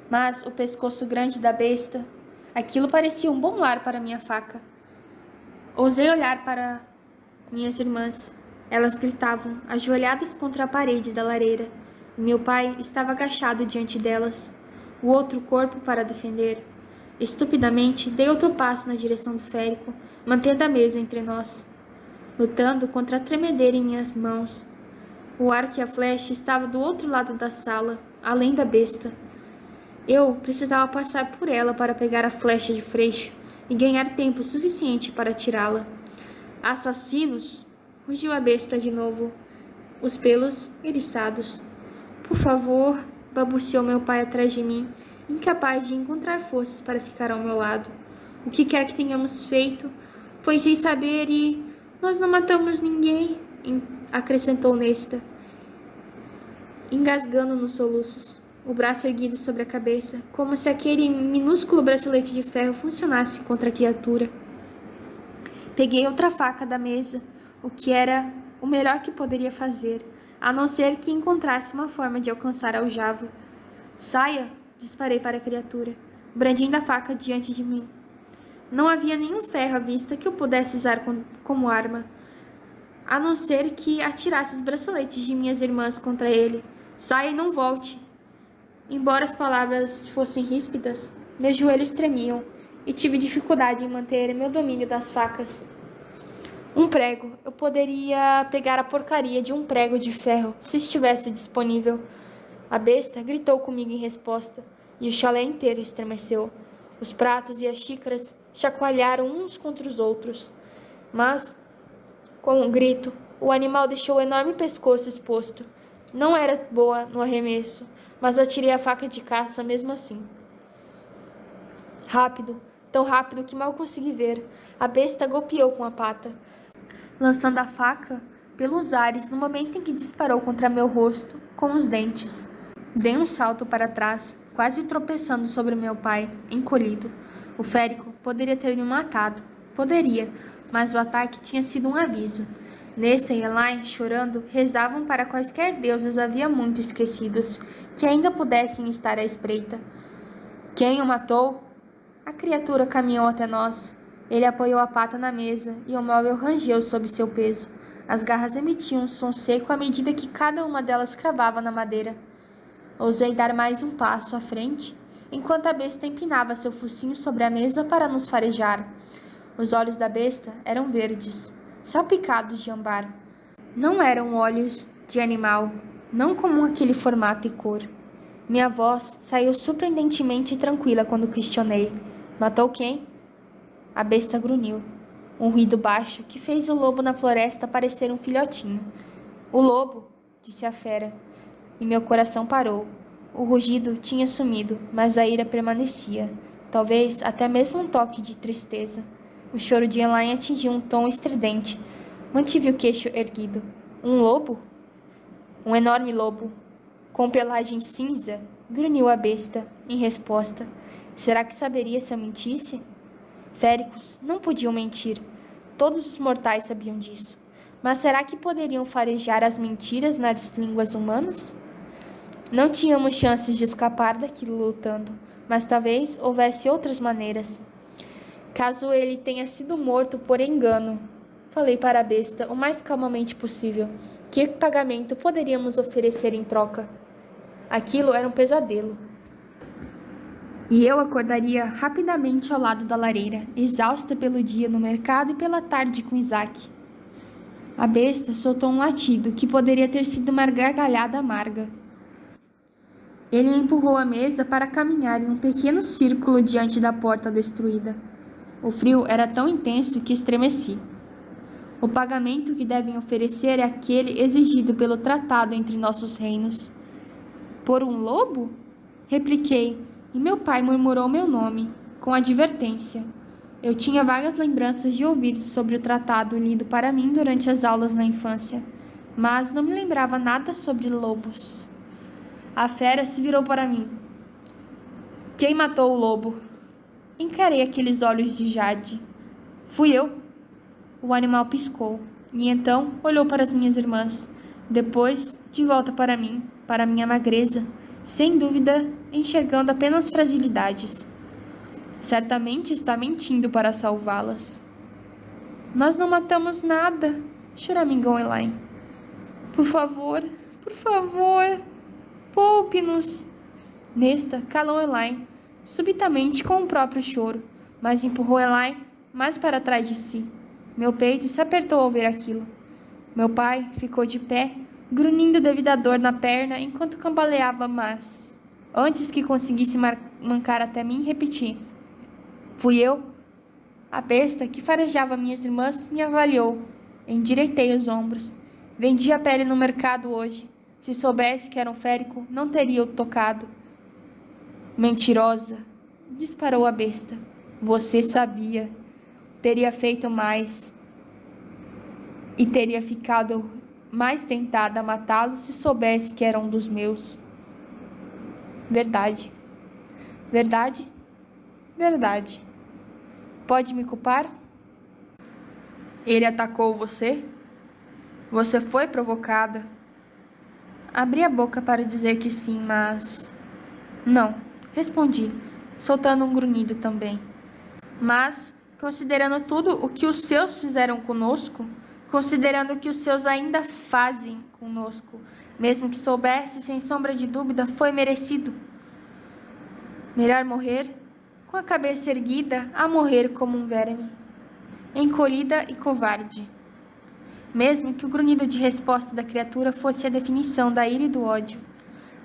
Mas o pescoço grande da besta, aquilo parecia um bom lar para minha faca. Ousei olhar para minhas irmãs. Elas gritavam, ajoelhadas contra a parede da lareira. E meu pai estava agachado diante delas, o outro corpo para defender. Estupidamente, dei outro passo na direção do férico, mantendo a mesa entre nós, lutando contra a tremedeira em minhas mãos. O arco e a flecha estavam do outro lado da sala, além da besta. Eu precisava passar por ela para pegar a flecha de freixo e ganhar tempo suficiente para atirá-la. Assassinos! Rugiu a besta de novo, os pelos eriçados. Por favor, balbuciou meu pai atrás de mim, incapaz de encontrar forças para ficar ao meu lado. O que quer que tenhamos feito foi sem saber e nós não matamos ninguém, acrescentou Nesta, engasgando nos soluços, o braço erguido sobre a cabeça, como se aquele minúsculo bracelete de ferro funcionasse contra a criatura. Peguei outra faca da mesa, o que era o melhor que poderia fazer, a não ser que encontrasse uma forma de alcançar a aljava. Saia! Disparei para a criatura, brandindo a faca diante de mim. Não havia nenhum ferro à vista que eu pudesse usar como arma, a não ser que atirasse os braceletes de minhas irmãs contra ele. Saia e não volte! Embora as palavras fossem ríspidas, meus joelhos tremiam e tive dificuldade em manter meu domínio das facas. Um prego. Eu poderia pegar a porcaria de um prego de ferro, se estivesse disponível. A besta gritou comigo em resposta, e o chalé inteiro estremeceu. Os pratos e as xícaras chacoalharam uns contra os outros. Mas, com um grito, o animal deixou o enorme pescoço exposto. Não era boa no arremesso, mas atirei a faca de caça mesmo assim. Rápido, tão rápido que mal consegui ver, a besta golpeou com a pata, lançando a faca pelos ares no momento em que disparou contra meu rosto com os dentes. Dei um salto para trás, quase tropeçando sobre meu pai, encolhido. O férico poderia ter me matado. Poderia, mas o ataque tinha sido um aviso. Nesta e Elaine, chorando, rezavam para quaisquer deuses havia muito esquecidos, que ainda pudessem estar à espreita. Quem o matou? A criatura caminhou até nós. Ele apoiou a pata na mesa e o móvel rangeu sob seu peso. As garras emitiam um som seco à medida que cada uma delas cravava na madeira. Ousei dar mais um passo à frente, enquanto a besta empinava seu focinho sobre a mesa para nos farejar. Os olhos da besta eram verdes, salpicados de âmbar. Não eram olhos de animal, não comum aquele formato e cor. Minha voz saiu surpreendentemente tranquila quando questionei. Matou quem? A besta grunhiu. Um ruído baixo que fez o lobo na floresta parecer um filhotinho. O lobo, disse a fera, e meu coração parou. O rugido tinha sumido, mas a ira permanecia, talvez até mesmo um toque de tristeza. O choro de Elaine atingiu um tom estridente. Mantive o queixo erguido. Um lobo? Um enorme lobo, com pelagem cinza, grunhiu a besta, em resposta. Será que saberia se eu mentisse? Féricos não podiam mentir. Todos os mortais sabiam disso. Mas será que poderiam farejar as mentiras nas línguas humanas? Não tínhamos chances de escapar daquilo lutando, mas talvez houvesse outras maneiras. Caso ele tenha sido morto por engano, falei para a besta o mais calmamente possível. Que pagamento poderíamos oferecer em troca? Aquilo era um pesadelo. E eu acordaria rapidamente ao lado da lareira, exausta pelo dia no mercado e pela tarde com Isaac. A besta soltou um latido que poderia ter sido uma gargalhada amarga. Ele empurrou a mesa para caminhar em um pequeno círculo diante da porta destruída. O frio era tão intenso que estremeci. O pagamento que devem oferecer é aquele exigido pelo tratado entre nossos reinos. Por um lobo? Repliquei, e meu pai murmurou meu nome, com advertência. Eu tinha vagas lembranças de ouvir sobre o tratado lido para mim durante as aulas na infância, mas não me lembrava nada sobre lobos. A fera se virou para mim. Quem matou o lobo? Encarei aqueles olhos de jade. Fui eu. O animal piscou, e então olhou para as minhas irmãs. Depois, de volta para mim, para minha magreza, sem dúvida, enxergando apenas fragilidades. Certamente está mentindo para salvá-las. Nós não matamos nada, choramingou Elaine. Por favor, poupe-nos. Nesta, calou Elaine, subitamente com o próprio choro, mas empurrou Elaine mais para trás de si. Meu peito se apertou ao ver aquilo. Meu pai ficou de pé, grunhindo devido à dor na perna enquanto cambaleava, mas, antes que conseguisse mancar até mim, repeti. Fui eu? A besta que farejava minhas irmãs me avaliou. Endireitei os ombros. Vendi a pele no mercado hoje. Se soubesse que era um férico, não teria o tocado. Mentirosa, disparou a besta. Você sabia. Teria feito mais. E teria ficado mais tentada a matá-lo se soubesse que era um dos meus. Verdade. Verdade? Verdade. Pode me culpar? Ele atacou você? Você foi provocada? Abri a boca para dizer que sim, mas... Não, respondi, soltando um grunhido também. Mas, considerando tudo o que os seus fizeram conosco, considerando o que os seus ainda fazem conosco, mesmo que soubesse, sem sombra de dúvida, foi merecido. Melhor morrer com a cabeça erguida a morrer como um verme, encolhida e covarde. Mesmo que o grunhido de resposta da criatura fosse a definição da ira e do ódio.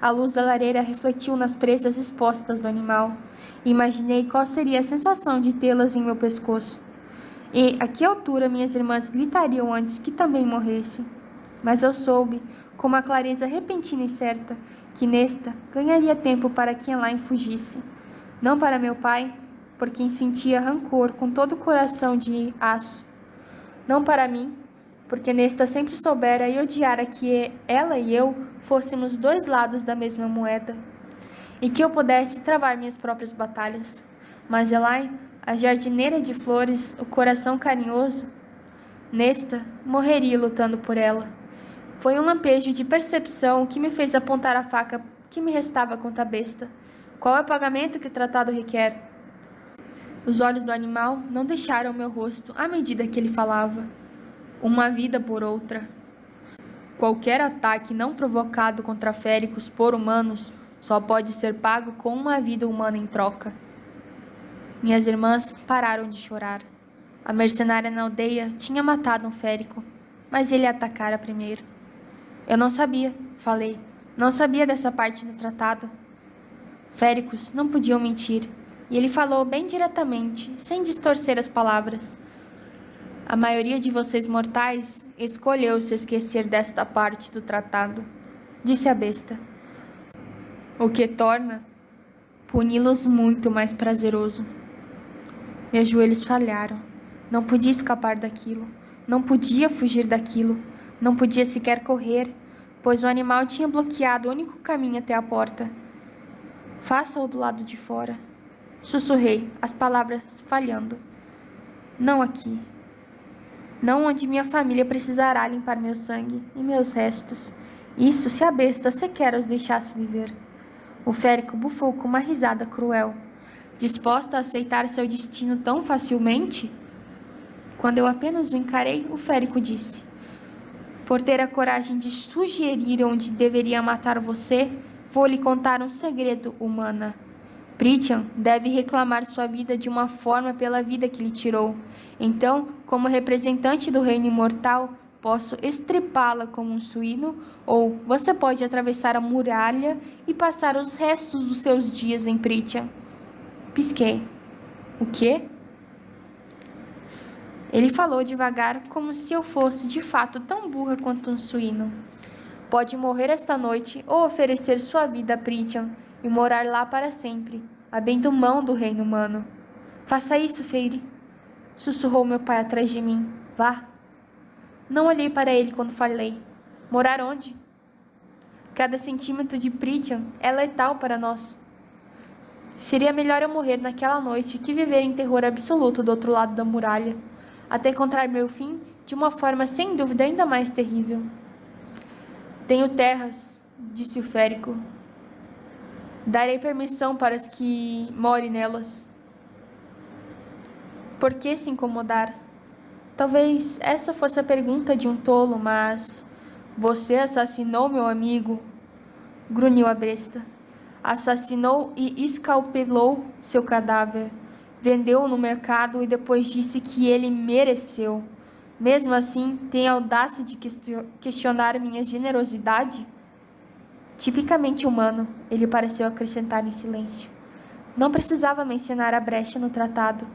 A luz da lareira refletiu nas presas expostas do animal, e imaginei qual seria a sensação de tê-las em meu pescoço. E a que altura minhas irmãs gritariam antes que também morressem. Mas eu soube, com uma clareza repentina e certa, que nesta ganharia tempo para que Elaine fugisse. Não para meu pai, por quem sentia rancor com todo o coração de aço. Não para mim, porque nesta sempre soubera e odiara que ela e eu fôssemos dois lados da mesma moeda, e que eu pudesse travar minhas próprias batalhas. Mas Elaine, a jardineira de flores, o coração carinhoso, nesta morreria lutando por ela. Foi um lampejo de percepção que me fez apontar a faca que me restava contra a besta. Qual é o pagamento que o tratado requer? Os olhos do animal não deixaram meu rosto à medida que ele falava. uma vida por outra. Qualquer ataque não provocado contra féricos por humanos só pode ser pago com uma vida humana em troca. Minhas irmãs pararam de chorar. A mercenária na aldeia tinha matado um férico, mas ele a atacara primeiro. Eu não sabia, falei. Não sabia dessa parte do tratado. Féricos não podiam mentir, e ele falou bem diretamente, sem distorcer as palavras. A maioria de vocês mortais escolheu se esquecer desta parte do tratado, disse a besta, o que torna puni-los muito mais prazeroso. Meus joelhos falharam. Não podia escapar daquilo. Não podia fugir daquilo. Não podia sequer correr, pois o animal tinha bloqueado o único caminho até a porta. Faça-o do lado de fora. Sussurrei, as palavras falhando. Não aqui. Não onde minha família precisará limpar meu sangue e meus restos. Isso se a besta sequer os deixasse viver. O férico bufou com uma risada cruel. Disposta a aceitar seu destino tão facilmente? Quando eu apenas o encarei, o férico disse: por ter a coragem de sugerir onde deveria matar você, vou lhe contar um segredo, humana. Prithian deve reclamar sua vida de uma forma pela vida que lhe tirou. Então, como representante do reino imortal, posso estripá-la como um suíno, ou você pode atravessar a muralha e passar os restos dos seus dias em Prithian. Pisquei. O quê? Ele falou devagar, como se eu fosse de fato tão burra quanto um suíno. Pode morrer esta noite ou oferecer sua vida a Prithian e morar lá para sempre, abrindo mão do reino humano. Faça isso, Feire, sussurrou meu pai atrás de mim. Vá. Não olhei para ele quando falei. Morar onde? Cada centímetro de Prithian é letal para nós. Seria melhor eu morrer naquela noite que viver em terror absoluto do outro lado da muralha, até encontrar meu fim de uma forma sem dúvida ainda mais terrível. Tenho terras, disse o férico. Darei permissão para as que morem nelas. Por que se incomodar? Talvez essa fosse a pergunta de um tolo, mas... Você assassinou meu amigo? Grunhiu a besta. Assassinou e escalpelou seu cadáver. Vendeu-o no mercado e depois disse que ele mereceu. Mesmo assim, tem a audácia de questionar minha generosidade? Tipicamente humano, ele pareceu acrescentar em silêncio. Não precisava mencionar a brecha no tratado.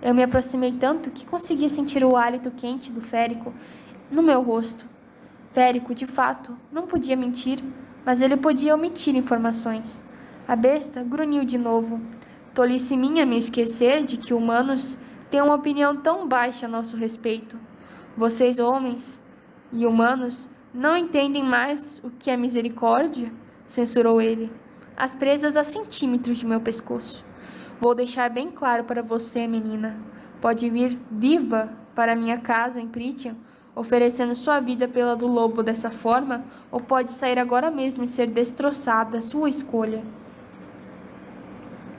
Eu me aproximei tanto que consegui sentir o hálito quente do férico no meu rosto. Férico, de fato, não podia mentir, mas ele podia omitir informações. A besta grunhiu de novo. Tolice minha me esquecer de que humanos têm uma opinião tão baixa a nosso respeito. Vocês, homens e humanos, não entendem mais o que é misericórdia? Censurou ele, as presas a centímetros de meu pescoço. Vou deixar bem claro para você, menina. Pode vir viva para minha casa em Prithian, oferecendo sua vida pela do lobo dessa forma, ou pode sair agora mesmo e ser destroçada, sua escolha.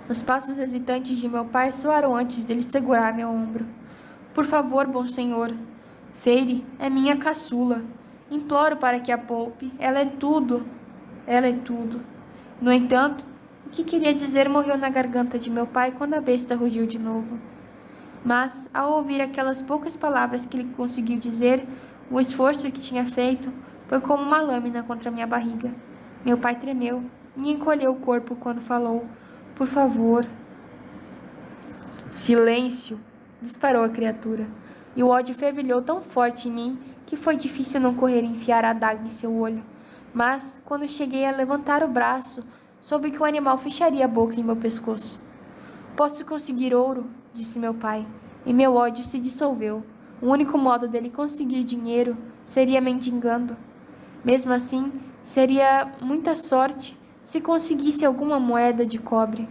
Os passos hesitantes de meu pai soaram antes dele segurar meu ombro. Por favor, bom senhor. Feire é minha caçula. Imploro para que a poupe. Ela é tudo. Ela é tudo. No entanto, o que queria dizer morreu na garganta de meu pai quando a besta rugiu de novo. Mas, ao ouvir aquelas poucas palavras que ele conseguiu dizer, o esforço que tinha feito foi como uma lâmina contra minha barriga. Meu pai tremeu e encolheu o corpo quando falou: por favor. Silêncio! Disparou a criatura, e o ódio fervilhou tão forte em mim que foi difícil não correr e enfiar a adaga em seu olho. Mas, quando cheguei a levantar o braço, soube que o animal fecharia a boca em meu pescoço. Posso conseguir ouro, disse meu pai, e meu ódio se dissolveu. O único modo dele conseguir dinheiro seria mendigando. Mesmo assim, seria muita sorte se conseguisse alguma moeda de cobre.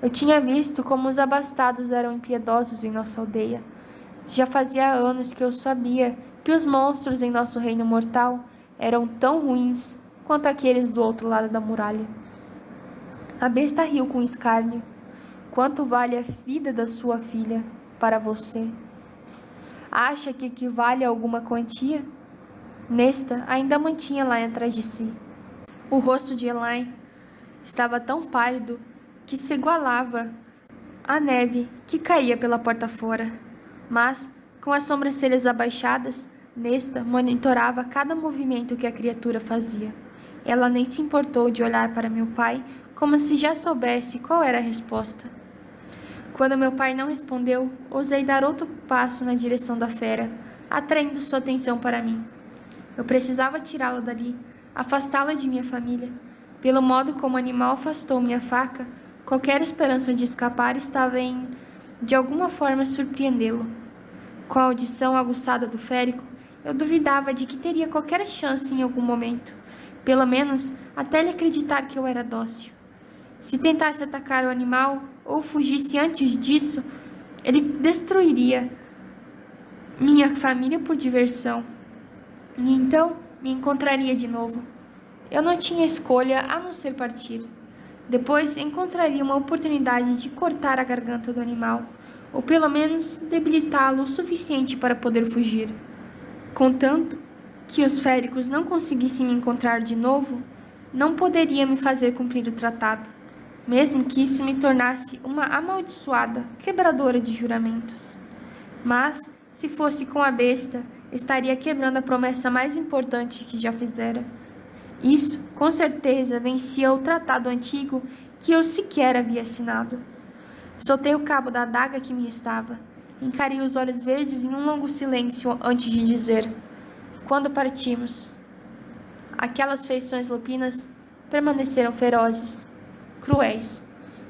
Eu tinha visto como os abastados eram impiedosos em nossa aldeia. Já fazia anos que eu sabia que os monstros em nosso reino mortal eram tão ruins quanto aqueles do outro lado da muralha. A besta riu com escárnio. Quanto vale a vida da sua filha para você? Acha que equivale a alguma quantia? Nesta ainda mantinha Elaine atrás de si. O rosto de Elaine estava tão pálido que se igualava à neve que caía pela porta fora. Mas, com as sobrancelhas abaixadas, Nesta monitorava cada movimento que a criatura fazia. Ela nem se importou de olhar para meu pai, como se já soubesse qual era a resposta. Quando meu pai não respondeu, ousei dar outro passo na direção da fera, atraindo sua atenção para mim. Eu precisava tirá-la dali, afastá-la de minha família. Pelo modo como o animal afastou minha faca, qualquer esperança de escapar estava em, de alguma forma, surpreendê-lo. Com a audição aguçada do férico, eu duvidava de que teria qualquer chance em algum momento, pelo menos até ele acreditar que eu era dócil. Se tentasse atacar o animal ou fugisse antes disso, ele destruiria minha família por diversão. E então me encontraria de novo. Eu não tinha escolha a não ser partir. Depois encontraria uma oportunidade de cortar a garganta do animal, ou pelo menos debilitá-lo o suficiente para poder fugir. Contanto que os féricos não conseguissem me encontrar de novo, não poderia me fazer cumprir o tratado, mesmo que isso me tornasse uma amaldiçoada, quebradora de juramentos. Mas, se fosse com a besta, estaria quebrando a promessa mais importante que já fizera. Isso, com certeza, vencia o tratado antigo que eu sequer havia assinado. Soltei o cabo da adaga que me restava. Encarei os olhos verdes em um longo silêncio antes de dizer: quando partimos? Aquelas feições lupinas permaneceram ferozes, cruéis.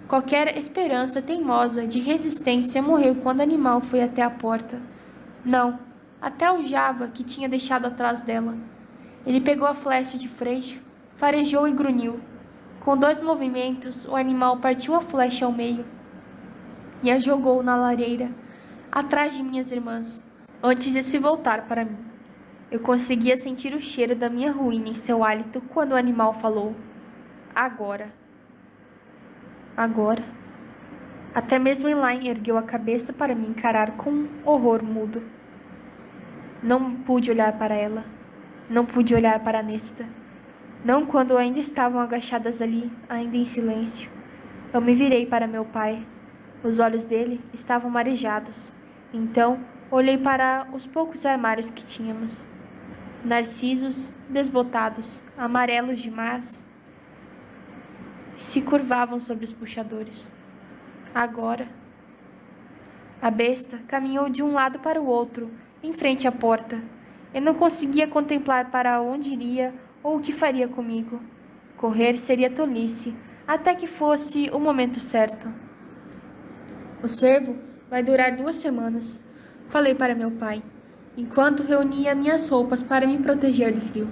Qualquer esperança teimosa de resistência morreu quando o animal foi até a porta. Não, até o Java que tinha deixado atrás dela. Ele pegou a flecha de freixo, farejou e grunhiu. Com 2 movimentos, o animal partiu a flecha ao meio e a jogou na lareira, atrás de minhas irmãs, antes de se voltar para mim. Eu conseguia sentir o cheiro da minha ruína em seu hálito quando o animal falou: agora. Agora. Até mesmo Elaine ergueu a cabeça para me encarar com um horror mudo. Não pude olhar para ela. Não pude olhar para Nesta. Não quando ainda estavam agachadas ali, ainda em silêncio. Eu me virei para meu pai. Os olhos dele estavam marejados. Então, olhei para os poucos armários que tínhamos. Narcisos desbotados, amarelos demais, se curvavam sobre os puxadores. Agora, a besta caminhou de um lado para o outro, em frente à porta. Eu não conseguia contemplar para onde iria ou o que faria comigo. Correr seria tolice, até que fosse o momento certo. O cervo vai durar 2 semanas, falei para meu pai, enquanto reunia minhas roupas para me proteger do frio.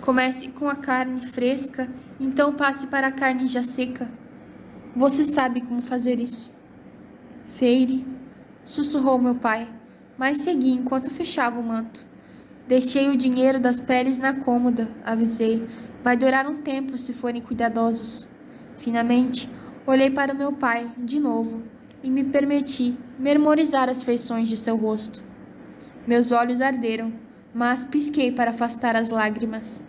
Comece com a carne fresca, então passe para a carne já seca. Você sabe como fazer isso. Feire, sussurrou meu pai, mas segui enquanto fechava o manto. Deixei o dinheiro das peles na cômoda, avisei. Vai durar um tempo se forem cuidadosos. Finalmente, olhei para o meu pai, de novo, e me permiti memorizar as feições de seu rosto. Meus olhos arderam, mas pisquei para afastar as lágrimas,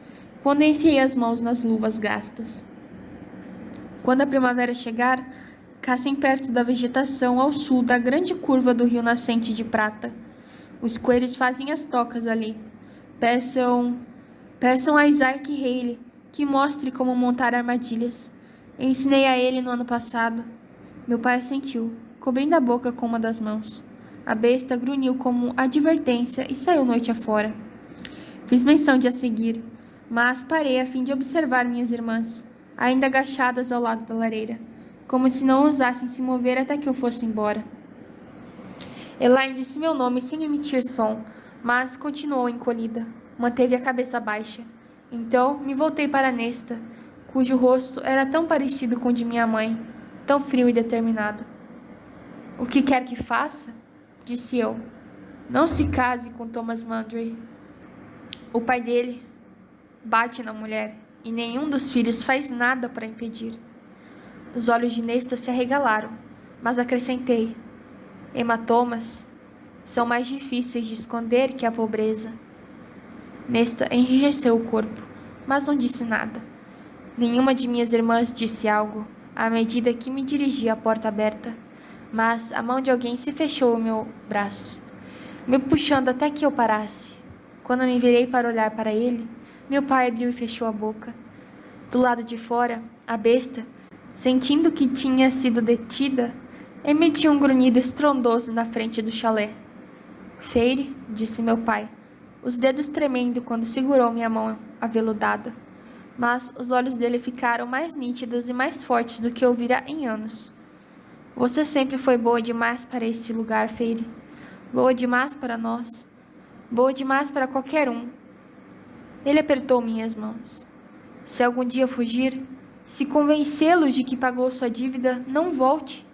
quando enfiei as mãos nas luvas gastas. Quando a primavera chegar, caçem perto da vegetação ao sul da grande curva do rio nascente de prata. Os coelhos fazem as tocas ali. Peçam a Isaac Haley que mostre como montar armadilhas. Ensinei a ele no ano passado. Meu pai assentiu, cobrindo a boca com uma das mãos. A besta grunhiu como advertência e saiu noite afora. Fiz menção de a seguir, mas parei a fim de observar minhas irmãs, ainda agachadas ao lado da lareira, como se não ousassem se mover até que eu fosse embora. Elaine disse meu nome sem emitir som, mas continuou encolhida. Manteve a cabeça baixa. Então me voltei para Nesta, cujo rosto era tão parecido com o de minha mãe, tão frio e determinado. O que quer que faça? Disse eu. Não se case com Thomas Mandry. O pai dele bate na mulher e nenhum dos filhos faz nada para impedir. Os olhos de Nesta se arregalaram, mas acrescentei: hematomas. são mais difíceis de esconder que a pobreza. Nesta enrijeceu o corpo, mas não disse nada. Nenhuma de minhas irmãs disse algo, à medida que me dirigia à porta aberta, mas a mão de alguém se fechou ao meu braço, me puxando até que eu parasse. Quando me virei para olhar para ele, meu pai abriu e fechou a boca. Do lado de fora, a besta, sentindo que tinha sido detida, emitiu um grunhido estrondoso na frente do chalé. Feire, disse meu pai, os dedos tremendo quando segurou minha mão aveludada. Mas os olhos dele ficaram mais nítidos e mais fortes do que eu vira em anos. Você sempre foi boa demais para este lugar, Feire. Boa demais para nós. Boa demais para qualquer um. Ele apertou minhas mãos. Se algum dia fugir, se convencê-lo de que pagou sua dívida, não volte.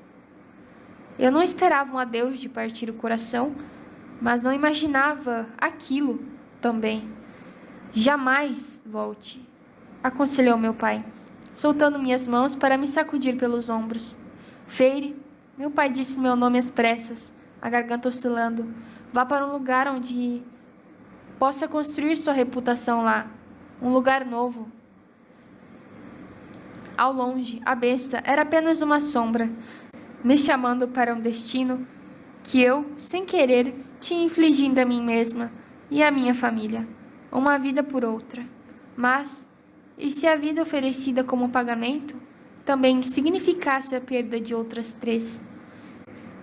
Eu não esperava um adeus de partir o coração, mas não imaginava aquilo também. Jamais volte, aconselhou meu pai, soltando minhas mãos para me sacudir pelos ombros. Feire, meu pai disse meu nome às pressas, a garganta oscilando. Vá para um lugar onde possa construir sua reputação lá. Um lugar novo. Ao longe, a besta era apenas uma sombra, me chamando para um destino que eu, sem querer, tinha infligido a mim mesma e à minha família. Uma vida por outra. Mas, e se a vida oferecida como pagamento também significasse a perda de outras 3?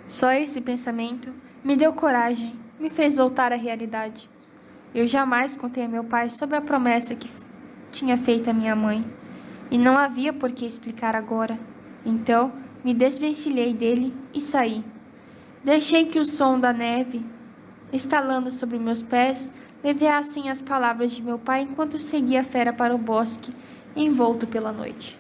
Só esse pensamento me deu coragem, me fez voltar à realidade. Eu jamais contei a meu pai sobre a promessa que tinha feito a minha mãe, e não havia por que explicar agora. Então, me desvencilhei dele e saí. Deixei que o som da neve, estalando sobre meus pés, levassem as palavras de meu pai enquanto seguia a fera para o bosque, envolto pela noite.